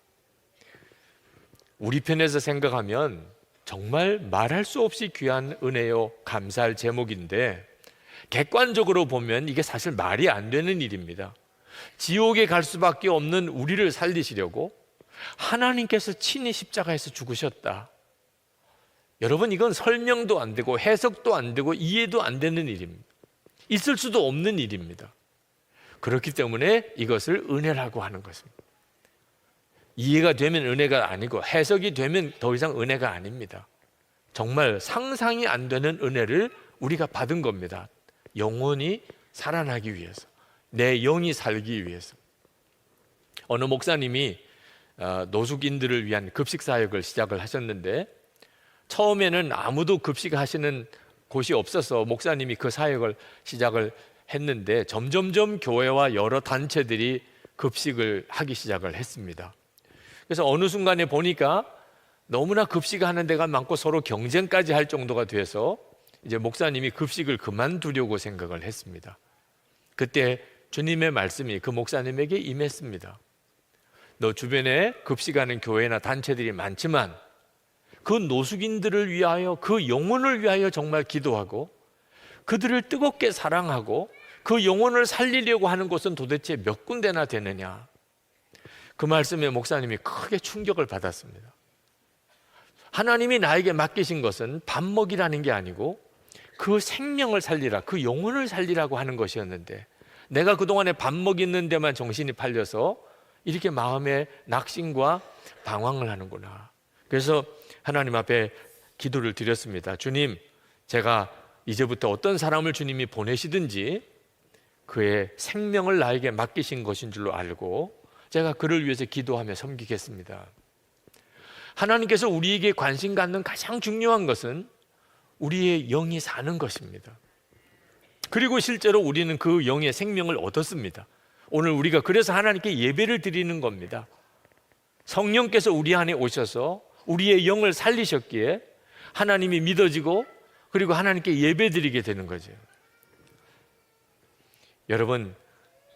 우리 편에서 생각하면 정말 말할 수 없이 귀한 은혜요, 감사할 제목인데, 객관적으로 보면 이게 사실 말이 안 되는 일입니다. 지옥에 갈 수밖에 없는 우리를 살리시려고 하나님께서 친히 십자가에서 죽으셨다. 여러분, 이건 설명도 안 되고 해석도 안 되고 이해도 안 되는 일입니다. 있을 수도 없는 일입니다. 그렇기 때문에 이것을 은혜라고 하는 것입니다. 이해가 되면 은혜가 아니고 해석이 되면 더 이상 은혜가 아닙니다. 정말 상상이 안 되는 은혜를 우리가 받은 겁니다. 영혼이 살아나기 위해서, 내 영이 살기 위해서. 어느 목사님이 노숙인들을 위한 급식 사역을 시작을 하셨는데, 처음에는 아무도 급식하시는 곳이 없어서 목사님이 그 사역을 시작을 했는데, 점점점 교회와 여러 단체들이 급식을 하기 시작을 했습니다. 그래서 어느 순간에 보니까 너무나 급식하는 데가 많고 서로 경쟁까지 할 정도가 돼서 이제 목사님이 급식을 그만두려고 생각을 했습니다. 그때 주님의 말씀이 그 목사님에게 임했습니다. 너 주변에 급식하는 교회나 단체들이 많지만 그 노숙인들을 위하여, 그 영혼을 위하여 정말 기도하고 그들을 뜨겁게 사랑하고 그 영혼을 살리려고 하는 곳은 도대체 몇 군데나 되느냐. 그 말씀에 목사님이 크게 충격을 받았습니다. 하나님이 나에게 맡기신 것은 밥 먹이라는 게 아니고 그 생명을 살리라, 그 영혼을 살리라고 하는 것이었는데, 내가 그동안에 밥 먹이는 데만 정신이 팔려서 이렇게 마음에 낙심과 방황을 하는구나. 그래서 하나님 앞에 기도를 드렸습니다. 주님, 제가 이제부터 어떤 사람을 주님이 보내시든지 그의 생명을 나에게 맡기신 것인 줄로 알고 제가 그를 위해서 기도하며 섬기겠습니다. 하나님께서 우리에게 관심 갖는 가장 중요한 것은 우리의 영이 사는 것입니다. 그리고 실제로 우리는 그 영의 생명을 얻었습니다. 오늘 우리가 그래서 하나님께 예배를 드리는 겁니다. 성령께서 우리 안에 오셔서 우리의 영을 살리셨기에 하나님이 믿어지고 그리고 하나님께 예배 드리게 되는 거죠. 여러분,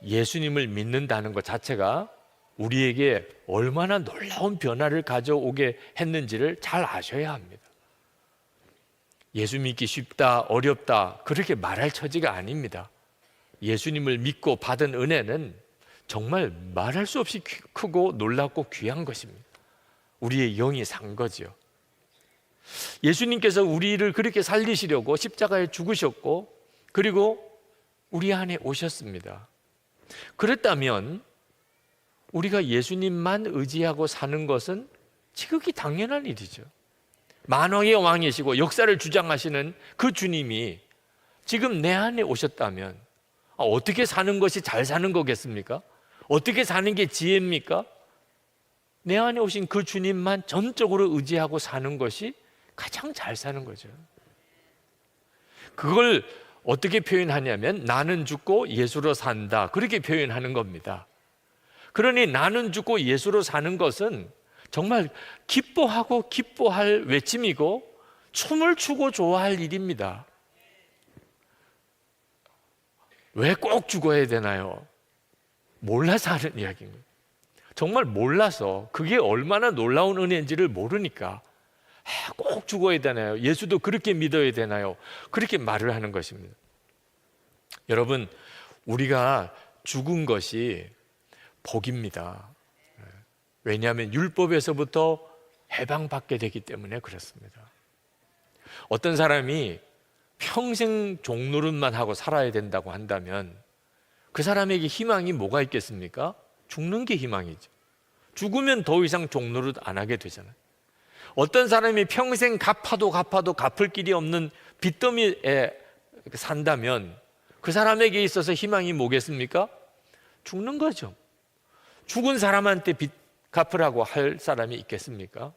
예수님을 믿는다는 것 자체가 우리에게 얼마나 놀라운 변화를 가져오게 했는지를 잘 아셔야 합니다. 예수 믿기 쉽다, 어렵다, 그렇게 말할 처지가 아닙니다. 예수님을 믿고 받은 은혜는 정말 말할 수 없이 크고 놀랍고 귀한 것입니다. 우리의 영이 산 거죠. 예수님께서 우리를 그렇게 살리시려고 십자가에 죽으셨고 그리고 우리 안에 오셨습니다. 그랬다면 우리가 예수님만 의지하고 사는 것은 지극히 당연한 일이죠. 만왕의 왕이시고 역사를 주장하시는 그 주님이 지금 내 안에 오셨다면 어떻게 사는 것이 잘 사는 거겠습니까? 어떻게 사는 게 지혜입니까? 내 안에 오신 그 주님만 전적으로 의지하고 사는 것이 가장 잘 사는 거죠. 그걸 어떻게 표현하냐면 나는 죽고 예수로 산다, 그렇게 표현하는 겁니다. 그러니 나는 죽고 예수로 사는 것은 정말 기뻐하고 기뻐할 외침이고 춤을 추고 좋아할 일입니다. 왜 꼭 죽어야 되나요? 몰라서 하는 이야기입니다. 정말 몰라서, 그게 얼마나 놀라운 은혜인지를 모르니까 꼭 죽어야 되나요? 예수도 그렇게 믿어야 되나요? 그렇게 말을 하는 것입니다. 여러분, 우리가 죽은 것이 복입니다. 왜냐하면 율법에서부터 해방받게 되기 때문에 그렇습니다. 어떤 사람이 평생 종노릇만 하고 살아야 된다고 한다면 그 사람에게 희망이 뭐가 있겠습니까? 죽는 게 희망이죠. 죽으면 더 이상 종노릇 안 하게 되잖아요. 어떤 사람이 평생 갚아도 갚을 길이 없는 빚더미에 산다면 그 사람에게 있어서 희망이 뭐겠습니까? 죽는 거죠. 죽은 사람한테 빚 갚으라고 할 사람이 있겠습니까?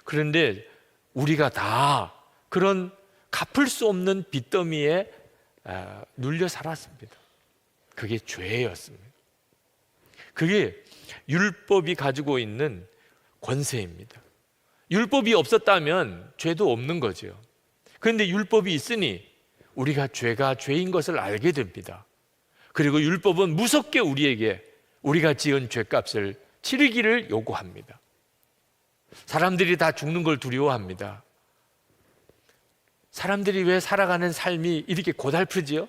그런데 우리가 다 그런 갚을 수 없는 빚더미에 눌려 살았습니다. 그게 죄였습니다. 그게 율법이 가지고 있는 권세입니다. 율법이 없었다면 죄도 없는 거죠. 그런데 율법이 있으니 우리가 죄가 죄인 것을 알게 됩니다. 그리고 율법은 무섭게 우리에게 우리가 지은 죄값을 치르기를 요구합니다. 사람들이 다 죽는 걸 두려워합니다. 사람들이 왜 살아가는 삶이 이렇게 고달프지요?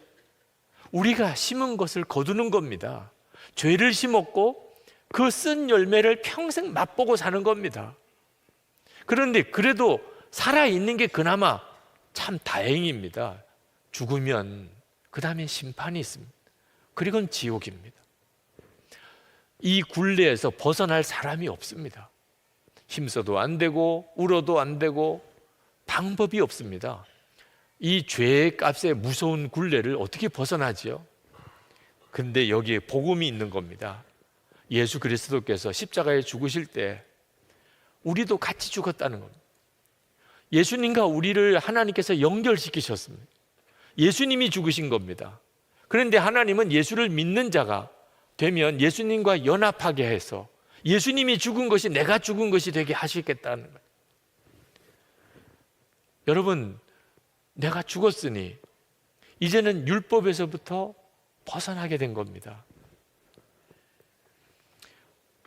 우리가 심은 것을 거두는 겁니다. 죄를 심었고 그 쓴 열매를 평생 맛보고 사는 겁니다. 그런데 그래도 살아있는 게 그나마 참 다행입니다. 죽으면 그 다음에 심판이 있습니다. 그리고는 지옥입니다. 이 굴레에서 벗어날 사람이 없습니다. 힘써도 안 되고 울어도 안 되고 방법이 없습니다. 이 죄의 값의 무서운 굴레를 어떻게 벗어나지요? 근데 여기에 복음이 있는 겁니다. 예수 그리스도께서 십자가에 죽으실 때 우리도 같이 죽었다는 겁니다. 예수님과 우리를 하나님께서 연결시키셨습니다. 예수님이 죽으신 겁니다. 그런데 하나님은 예수를 믿는 자가 되면 예수님과 연합하게 해서 예수님이 죽은 것이 내가 죽은 것이 되게 하시겠다는 거예요. 여러분, 내가 죽었으니 이제는 율법에서부터 벗어나게 된 겁니다.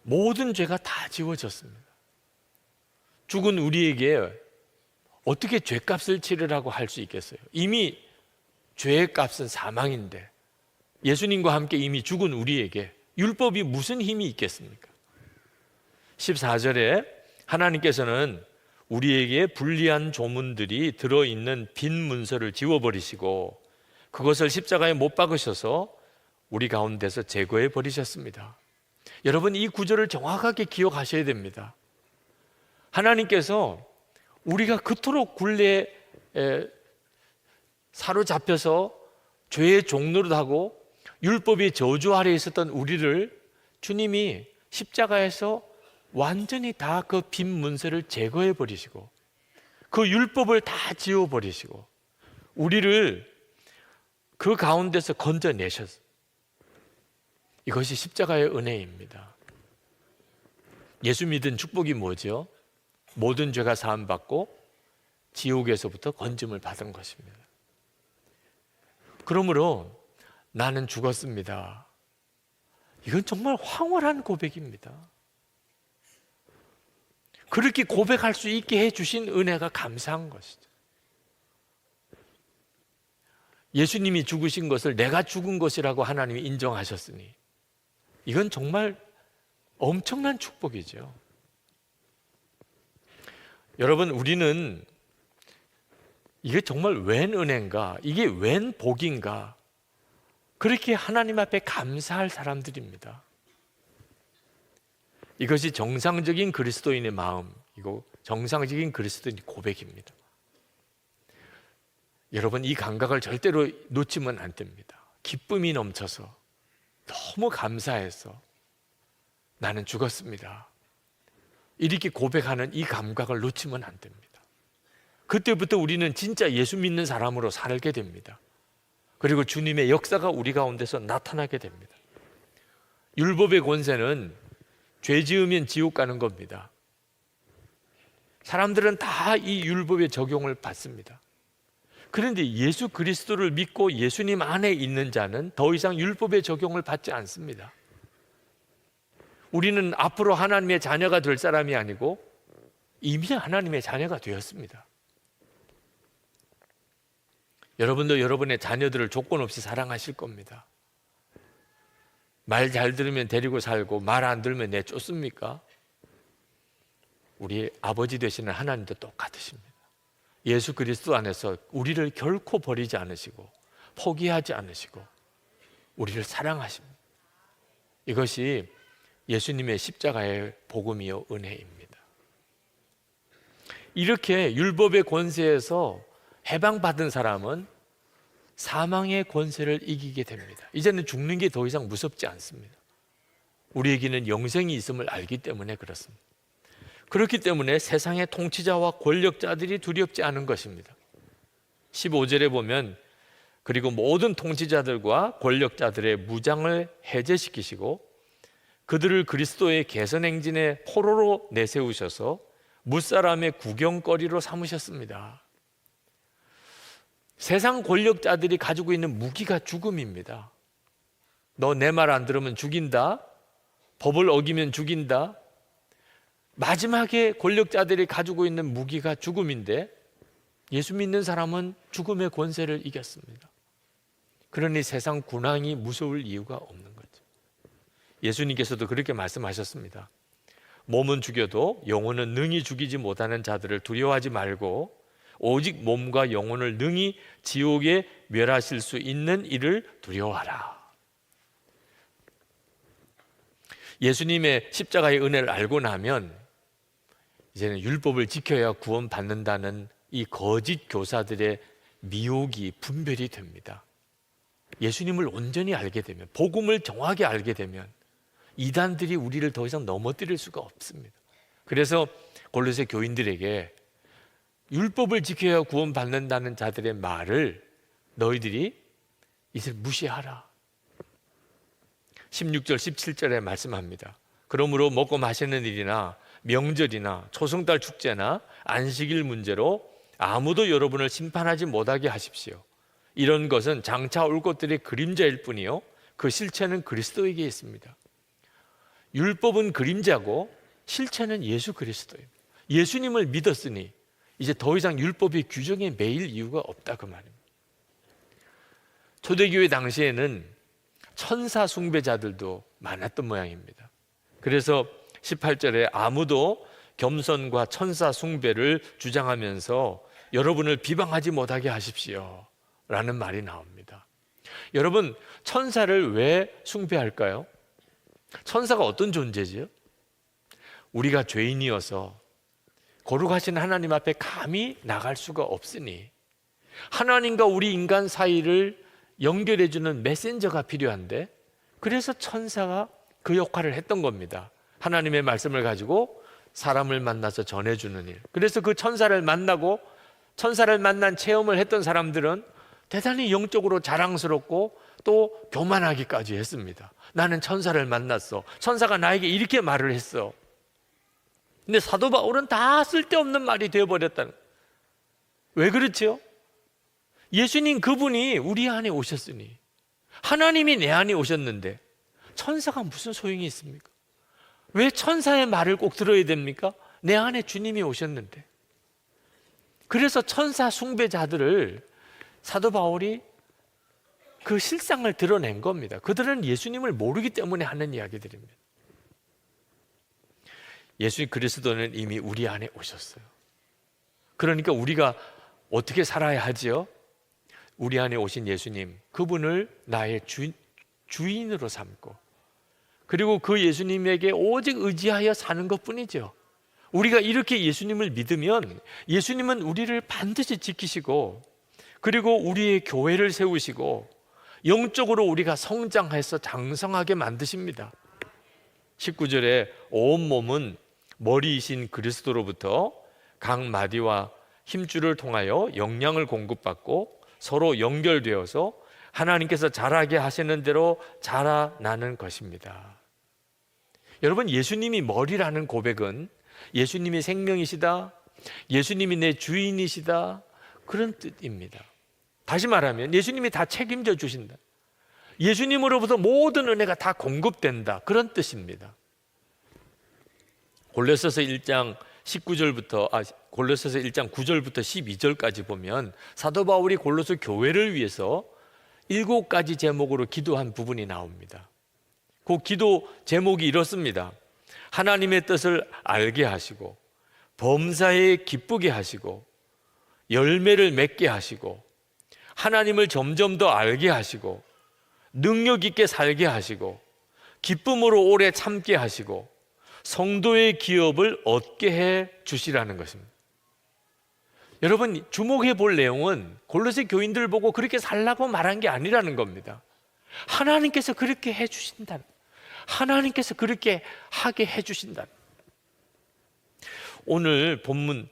모든 죄가 다 지워졌습니다. 죽은 우리에게 어떻게 죄값을 치르라고 할 수 있겠어요? 이미 죄의 값은 사망인데 예수님과 함께 이미 죽은 우리에게 율법이 무슨 힘이 있겠습니까? 14절에 하나님께서는 우리에게 불리한 조문들이 들어있는 빈 문서를 지워버리시고 그것을 십자가에 못 박으셔서 우리 가운데서 제거해 버리셨습니다. 여러분, 이 구절을 정확하게 기억하셔야 됩니다. 하나님께서 우리가 그토록 굴레에 사로잡혀서 죄의 종노릇하고 율법의 저주 아래에 있었던 우리를 주님이 십자가에서 완전히 다 그 빈 문서를 제거해 버리시고 그 율법을 다 지워 버리시고 우리를 그 가운데서 건져내셨어요. 이것이 십자가의 은혜입니다. 예수 믿은 축복이 뭐죠? 모든 죄가 사함받고 지옥에서부터 건짐을 받은 것입니다. 그러므로 나는 죽었습니다. 이건 정말 황홀한 고백입니다. 그렇게 고백할 수 있게 해주신 은혜가 감사한 것이죠. 예수님이 죽으신 것을 내가 죽은 것이라고 하나님이 인정하셨으니 이건 정말 엄청난 축복이죠. 여러분, 우리는 이게 정말 웬 은혜인가? 이게 웬 복인가? 그렇게 하나님 앞에 감사할 사람들입니다. 이것이 정상적인 그리스도인의 마음이고 정상적인 그리스도인의 고백입니다. 여러분, 이 감각을 절대로 놓치면 안 됩니다. 기쁨이 넘쳐서 너무 감사해서 나는 죽었습니다. 이렇게 고백하는 이 감각을 놓치면 안 됩니다. 그때부터 우리는 진짜 예수 믿는 사람으로 살게 됩니다. 그리고 주님의 역사가 우리 가운데서 나타나게 됩니다. 율법의 권세는 죄 지으면 지옥 가는 겁니다. 사람들은 다 이 율법의 적용을 받습니다. 그런데 예수 그리스도를 믿고 예수님 안에 있는 자는 더 이상 율법의 적용을 받지 않습니다. 우리는 앞으로 하나님의 자녀가 될 사람이 아니고 이미 하나님의 자녀가 되었습니다. 여러분도 여러분의 자녀들을 조건 없이 사랑하실 겁니다. 말 잘 들으면 데리고 살고 말 안 들으면 내쫓습니까? 우리 아버지 되시는 하나님도 똑같으십니다. 예수 그리스도 안에서 우리를 결코 버리지 않으시고 포기하지 않으시고 우리를 사랑하십니다. 이것이 예수님의 십자가의 복음이요 은혜입니다. 이렇게 율법의 권세에서 해방받은 사람은 사망의 권세를 이기게 됩니다. 이제는 죽는 게 더 이상 무섭지 않습니다. 우리에게는 영생이 있음을 알기 때문에 그렇습니다. 그렇기 때문에 세상의 통치자와 권력자들이 두렵지 않은 것입니다. 15절에 보면 그리고 모든 통치자들과 권력자들의 무장을 해제시키시고 그들을 그리스도의 개선 행진의 포로로 내세우셔서 무사람의 구경거리로 삼으셨습니다. 세상 권력자들이 가지고 있는 무기가 죽음입니다. 너 내 말 안 들으면 죽인다. 법을 어기면 죽인다. 마지막에 권력자들이 가지고 있는 무기가 죽음인데 예수 믿는 사람은 죽음의 권세를 이겼습니다. 그러니 세상 군왕이 무서울 이유가 없는 거죠. 예수님께서도 그렇게 말씀하셨습니다. 몸은 죽여도 영혼은 능히 죽이지 못하는 자들을 두려워하지 말고 오직 몸과 영혼을 능히 지옥에 멸하실 수 있는 이를 두려워하라. 예수님의 십자가의 은혜를 알고 나면 이제는 율법을 지켜야 구원받는다는 이 거짓 교사들의 미혹이 분별이 됩니다. 예수님을 온전히 알게 되면, 복음을 정확히 알게 되면 이단들이 우리를 더 이상 넘어뜨릴 수가 없습니다. 그래서 골로새 교인들에게 율법을 지켜야 구원받는다는 자들의 말을 너희들이 이제 무시하라. 16절 17절에 말씀합니다. 그러므로 먹고 마시는 일이나 명절이나 초승달 축제나 안식일 문제로 아무도 여러분을 심판하지 못하게 하십시오. 이런 것은 장차 올 것들의 그림자일 뿐이요 그 실체는 그리스도에게 있습니다. 율법은 그림자고 실체는 예수 그리스도입니다. 예수님을 믿었으니 이제 더 이상 율법의 규정에 매일 이유가 없다 그 말입니다. 초대교회 당시에는 천사 숭배자들도 많았던 모양입니다. 그래서 18절에 아무도 겸손과 천사 숭배를 주장하면서 여러분을 비방하지 못하게 하십시오 라는 말이 나옵니다. 여러분, 천사를 왜 숭배할까요? 천사가 어떤 존재지요? 우리가 죄인이어서 거룩하신 하나님 앞에 감히 나갈 수가 없으니 하나님과 우리 인간 사이를 연결해주는 메신저가 필요한데, 그래서 천사가 그 역할을 했던 겁니다. 하나님의 말씀을 가지고 사람을 만나서 전해주는 일. 그래서 그 천사를 만나고 천사를 만난 체험을 했던 사람들은 대단히 영적으로 자랑스럽고 또 교만하기까지 했습니다. 나는 천사를 만났어. 천사가 나에게 이렇게 말을 했어. 근데 사도 바울은 다 쓸데없는 말이 되어버렸다는. 왜 그렇죠? 예수님 그분이 우리 안에 오셨으니, 하나님이 내 안에 오셨는데 천사가 무슨 소용이 있습니까? 왜 천사의 말을 꼭 들어야 됩니까? 내 안에 주님이 오셨는데. 그래서 천사 숭배자들을 사도 바울이 그 실상을 드러낸 겁니다. 그들은 예수님을 모르기 때문에 하는 이야기들입니다. 예수 그리스도는 이미 우리 안에 오셨어요. 그러니까 우리가 어떻게 살아야 하지요? 우리 안에 오신 예수님, 그분을 나의 주인으로 삼고, 그리고 그 예수님에게 오직 의지하여 사는 것뿐이죠. 우리가 이렇게 예수님을 믿으면 예수님은 우리를 반드시 지키시고, 그리고 우리의 교회를 세우시고 영적으로 우리가 성장해서 장성하게 만드십니다. 19절에 온 몸은 머리이신 그리스도로부터 각 마디와 힘줄을 통하여 영양을 공급받고 서로 연결되어서 하나님께서 자라게 하시는 대로 자라나는 것입니다. 여러분, 예수님이 머리라는 고백은 예수님이 생명이시다, 예수님이 내 주인이시다, 그런 뜻입니다. 다시 말하면 예수님이 다 책임져 주신다, 예수님으로부터 모든 은혜가 다 공급된다, 그런 뜻입니다. 골로새서 1장 9절부터 12절까지 보면 사도 바울이 골로새 교회를 위해서 7가지 제목으로 기도한 부분이 나옵니다. 그 기도 제목이 이렇습니다. 하나님의 뜻을 알게 하시고 범사에 기쁘게 하시고 열매를 맺게 하시고 하나님을 점점 더 알게 하시고 능력 있게 살게 하시고 기쁨으로 오래 참게 하시고 성도의 기업을 얻게 해 주시라는 것입니다. 여러분, 주목해 볼 내용은 골로새 교인들 보고 그렇게 살라고 말한 게 아니라는 겁니다. 하나님께서 그렇게 해 주신다. 하나님께서 그렇게 하게 해주신다. 오늘 본문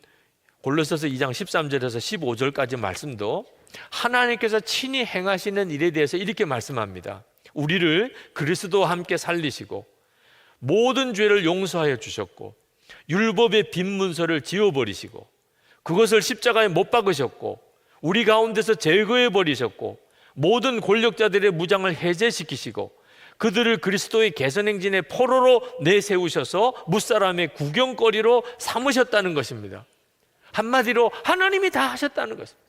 골로새서 2장 13절에서 15절까지 말씀도 하나님께서 친히 행하시는 일에 대해서 이렇게 말씀합니다. 우리를 그리스도와 함께 살리시고 모든 죄를 용서하여 주셨고 율법의 빈 문서를 지워버리시고 그것을 십자가에 못 박으셨고 우리 가운데서 제거해 버리셨고 모든 권력자들의 무장을 해제시키시고 그들을 그리스도의 개선행진의 포로로 내세우셔서 무사람의 구경거리로 삼으셨다는 것입니다. 한마디로 하나님이 다 하셨다는 것입니다.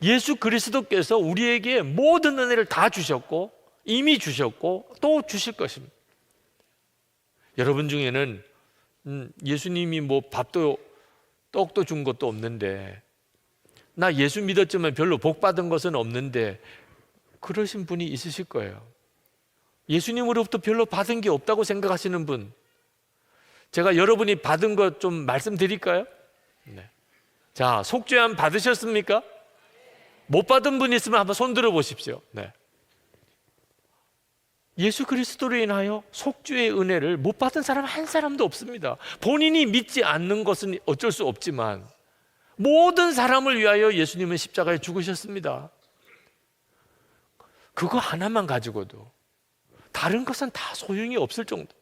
예수 그리스도께서 우리에게 모든 은혜를 다 주셨고 이미 주셨고 또 주실 것입니다. 여러분 중에는 예수님이 뭐 밥도 떡도 준 것도 없는데, 나 예수 믿었지만 별로 복 받은 것은 없는데, 그러신 분이 있으실 거예요. 예수님으로부터 별로 받은 게 없다고 생각하시는 분, 제가 여러분이 받은 것 좀 말씀드릴까요? 네. 자, 속죄함 받으셨습니까? 못 받은 분 있으면 한번 손 들어 보십시오. 네. 예수 그리스도로 인하여 속죄의 은혜를 못 받은 사람 한 사람도 없습니다. 본인이 믿지 않는 것은 어쩔 수 없지만 모든 사람을 위하여 예수님은 십자가에 죽으셨습니다. 그거 하나만 가지고도 다른 것은 다 소용이 없을 정도.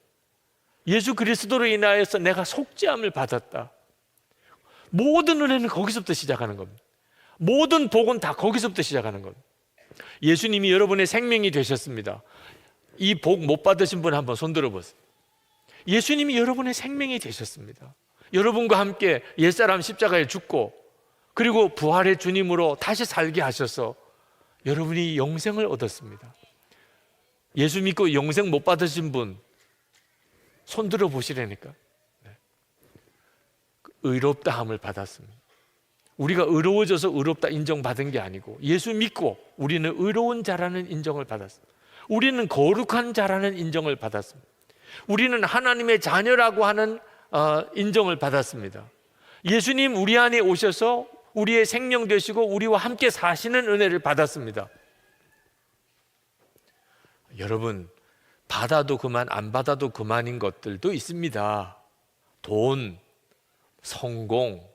예수 그리스도로 인하여서 내가 속죄함을 받았다. 모든 은혜는 거기서부터 시작하는 겁니다. 모든 복은 다 거기서부터 시작하는 겁니다. 예수님이 여러분의 생명이 되셨습니다. 이 복 못 받으신 분 한번 손 들어보세요. 예수님이 여러분의 생명이 되셨습니다. 여러분과 함께 옛사람 십자가에 죽고 그리고 부활의 주님으로 다시 살게 하셔서 여러분이 영생을 얻었습니다. 예수 믿고 영생 못 받으신 분 손 들어 보시라니까. 의롭다함을 받았습니다. 우리가 의로워져서 의롭다 인정받은 게 아니고 예수 믿고 우리는 의로운 자라는 인정을 받았습니다. 우리는 거룩한 자라는 인정을 받았습니다. 우리는 하나님의 자녀라고 하는 인정을 받았습니다. 예수님 우리 안에 오셔서 우리의 생명 되시고 우리와 함께 사시는 은혜를 받았습니다. 여러분, 받아도 그만 안 받아도 그만인 것들도 있습니다. 돈, 성공,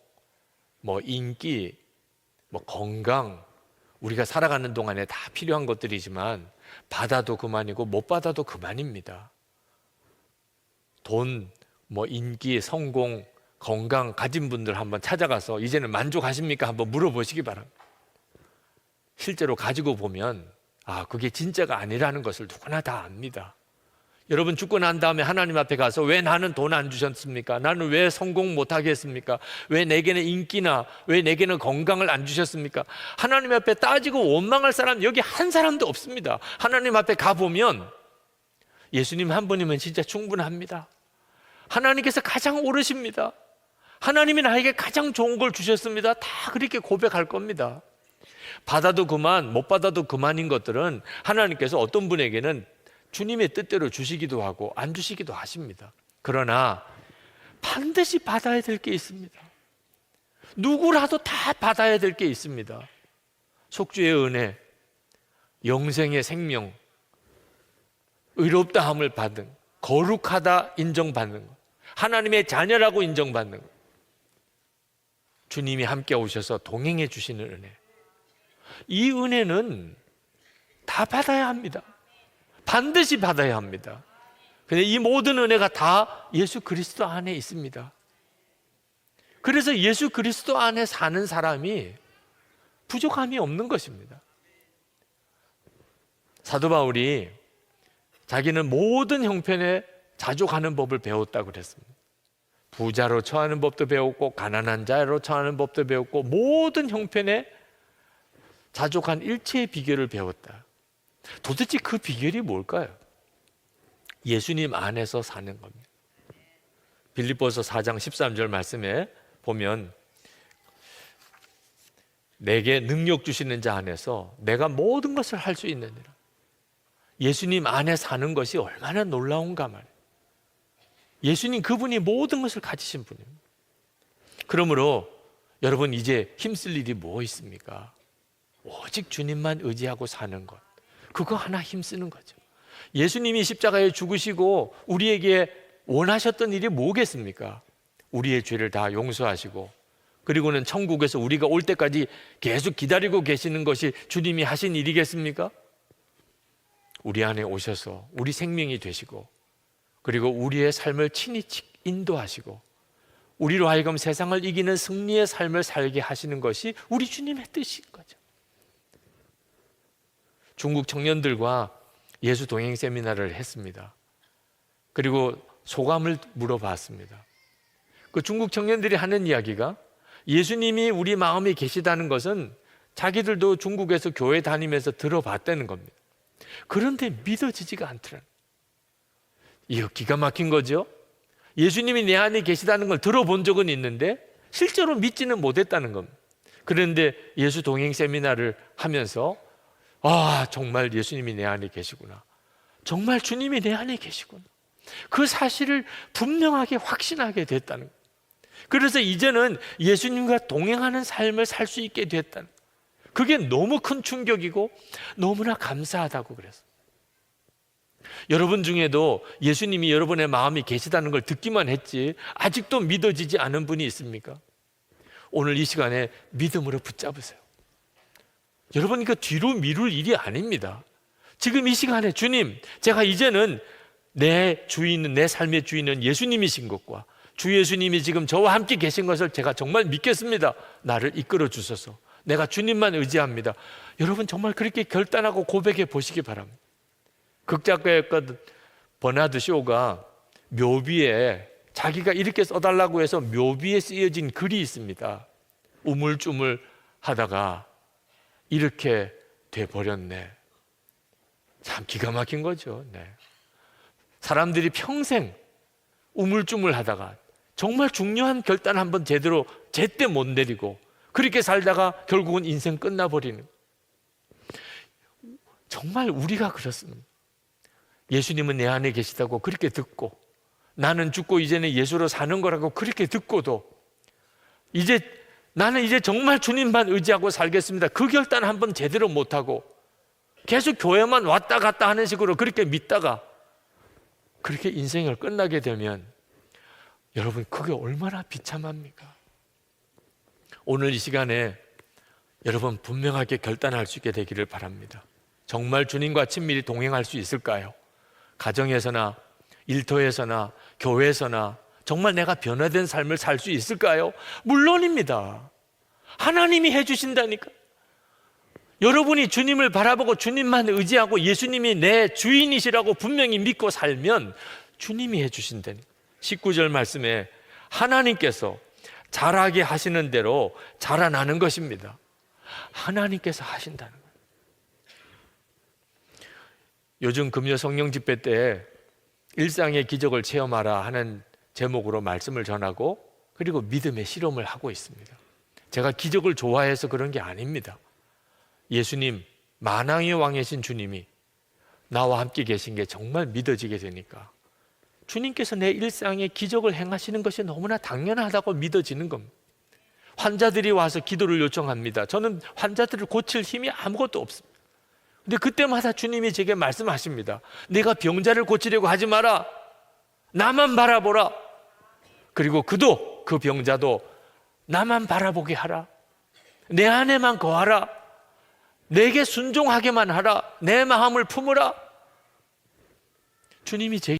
뭐 인기, 뭐 건강, 우리가 살아가는 동안에 다 필요한 것들이지만 받아도 그만이고 못 받아도 그만입니다. 돈, 뭐 인기, 성공, 건강 가진 분들 한번 찾아가서 이제는 만족하십니까? 한번 물어보시기 바랍니다. 실제로 가지고 보면 그게 진짜가 아니라는 것을 누구나 다 압니다. 여러분 죽고 난 다음에 하나님 앞에 가서 왜 나는 돈 안 주셨습니까? 나는 왜 성공 못하게 했습니까? 왜 내게는 인기나 왜 내게는 건강을 안 주셨습니까? 하나님 앞에 따지고 원망할 사람 여기 한 사람도 없습니다. 하나님 앞에 가보면 예수님 한 분이면 진짜 충분합니다. 하나님께서 가장 옳으십니다. 하나님이 나에게 가장 좋은 걸 주셨습니다. 다 그렇게 고백할 겁니다. 받아도 그만 못 받아도 그만인 것들은 하나님께서 어떤 분에게는 주님의 뜻대로 주시기도 하고 안 주시기도 하십니다. 그러나 반드시 받아야 될 게 있습니다. 누구라도 다 받아야 될 게 있습니다. 속죄의 은혜, 영생의 생명, 의롭다함을 받은, 거룩하다 인정받는 것, 하나님의 자녀라고 인정받는 것, 주님이 함께 오셔서 동행해 주시는 은혜, 이 은혜는 다 받아야 합니다. 반드시 받아야 합니다. 근데 이 모든 은혜가 다 예수 그리스도 안에 있습니다. 그래서 예수 그리스도 안에 사는 사람이 부족함이 없는 것입니다. 사도 바울이 자기는 모든 형편에 자족하는 법을 배웠다고 그랬습니다. 부자로 처하는 법도 배웠고 가난한 자로 처하는 법도 배웠고 모든 형편에 자족한 일체의 비결을 배웠다. 도대체 그 비결이 뭘까요? 예수님 안에서 사는 겁니다. 빌립보서 4장 13절 말씀에 보면 내게 능력 주시는 자 안에서 내가 모든 것을 할 수 있느니라. 예수님 안에 사는 것이 얼마나 놀라운가 말이에요. 예수님 그분이 모든 것을 가지신 분입니다. 그러므로 여러분 이제 힘쓸 일이 뭐 있습니까? 오직 주님만 의지하고 사는 것, 그거 하나 힘쓰는 거죠. 예수님이 십자가에 죽으시고 우리에게 원하셨던 일이 뭐겠습니까? 우리의 죄를 다 용서하시고, 그리고는 천국에서 우리가 올 때까지 계속 기다리고 계시는 것이 주님이 하신 일이겠습니까? 우리 안에 오셔서 우리 생명이 되시고, 그리고 우리의 삶을 친히 인도하시고, 우리로 하여금 세상을 이기는 승리의 삶을 살게 하시는 것이 우리 주님의 뜻인 거죠. 중국 청년들과 예수 동행 세미나를 했습니다. 그리고 소감을 물어봤습니다. 그 중국 청년들이 하는 이야기가, 예수님이 우리 마음에 계시다는 것은 자기들도 중국에서 교회 다니면서 들어봤다는 겁니다. 그런데 믿어지지가 않더라고요. 이거 기가 막힌 거죠. 예수님이 내 안에 계시다는 걸 들어본 적은 있는데 실제로 믿지는 못했다는 겁니다. 그런데 예수 동행 세미나를 하면서 정말 예수님이 내 안에 계시구나, 정말 주님이 내 안에 계시구나, 그 사실을 분명하게 확신하게 됐다는 거예요. 그래서 이제는 예수님과 동행하는 삶을 살 수 있게 됐다는 거예요. 그게 너무 큰 충격이고 너무나 감사하다고 그랬어요. 여러분 중에도 예수님이 여러분의 마음이 계시다는 걸 듣기만 했지 아직도 믿어지지 않은 분이 있습니까? 오늘 이 시간에 믿음으로 붙잡으세요. 여러분, 이거 뒤로 미룰 일이 아닙니다. 지금 이 시간에 주님, 제가 이제는 내 주인은, 내 삶의 주인은 예수님이신 것과 주 예수님이 지금 저와 함께 계신 것을 제가 정말 믿겠습니다. 나를 이끌어 주소서. 내가 주님만 의지합니다. 여러분 정말 그렇게 결단하고 고백해 보시기 바랍니다. 극작가였던 버나드 쇼가 묘비에 자기가 이렇게 써달라고 해서 묘비에 쓰여진 글이 있습니다. 우물쭈물 하다가 이렇게 돼버렸네. 참 기가 막힌 거죠. 네. 사람들이 평생 우물쭈물 하다가 정말 중요한 결단 한번 제때 못 내리고 그렇게 살다가 결국은 인생 끝나버리는, 정말 우리가 그렇습니다. 예수님은 내 안에 계시다고 그렇게 듣고, 나는 죽고 이제는 예수로 사는 거라고 그렇게 듣고도 나는 이제 정말 주님만 의지하고 살겠습니다, 그 결단 한번 제대로 못하고 계속 교회만 왔다 갔다 하는 식으로 그렇게 믿다가 그렇게 인생을 끝나게 되면 여러분 그게 얼마나 비참합니까? 오늘 이 시간에 여러분 분명하게 결단할 수 있게 되기를 바랍니다. 정말 주님과 친밀히 동행할 수 있을까요? 가정에서나 일터에서나 교회에서나 정말 내가 변화된 삶을 살 수 있을까요? 물론입니다. 하나님이 해주신다니까. 여러분이 주님을 바라보고 주님만 의지하고 예수님이 내 주인이시라고 분명히 믿고 살면 주님이 해주신다니까. 19절 말씀에 하나님께서 자라게 하시는 대로 자라나는 것입니다. 하나님께서 하신다는 거예요. 요즘 금요 성령 집회 때 일상의 기적을 체험하라 하는 제목으로 말씀을 전하고 그리고 믿음의 실험을 하고 있습니다. 제가 기적을 좋아해서 그런 게 아닙니다. 예수님, 만왕의 왕이신 주님이 나와 함께 계신 게 정말 믿어지게 되니까 주님께서 내 일상에 기적을 행하시는 것이 너무나 당연하다고 믿어지는 겁니다. 환자들이 와서 기도를 요청합니다. 저는 환자들을 고칠 힘이 아무것도 없습니다. 근데 그때마다 주님이 제게 말씀하십니다. 내가 병자를 고치려고 하지 마라. 나만 바라보라. 그리고 그 병자도 나만 바라보게 하라. 내 안에만 거하라. 내게 순종하게만 하라. 내 마음을 품으라. 주님이 제게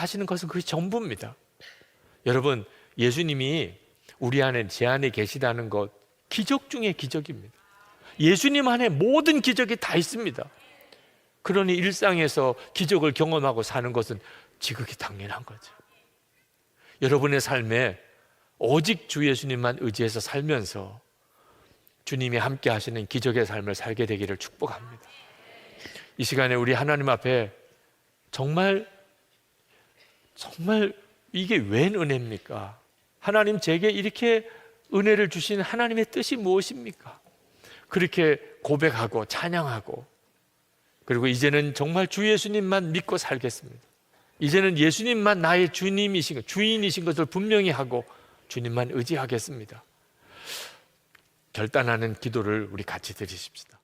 하시는 것은 그게 전부입니다. 여러분, 예수님이 우리 안에, 제 안에 계시다는 것, 기적 중에 기적입니다. 예수님 안에 모든 기적이 다 있습니다. 그러니 일상에서 기적을 경험하고 사는 것은 지극히 당연한 거죠. 여러분의 삶에 오직 주 예수님만 의지해서 살면서 주님이 함께 하시는 기적의 삶을 살게 되기를 축복합니다. 이 시간에 우리 하나님 앞에 정말 이게 웬 은혜입니까? 하나님, 제게 이렇게 은혜를 주신 하나님의 뜻이 무엇입니까? 그렇게 고백하고 찬양하고, 그리고 이제는 정말 주 예수님만 믿고 살겠습니다. 이제는 예수님만 나의 주님이신, 주인이신 것을 분명히 하고 주님만 의지하겠습니다. 결단하는 기도를 우리 같이 드리십시다.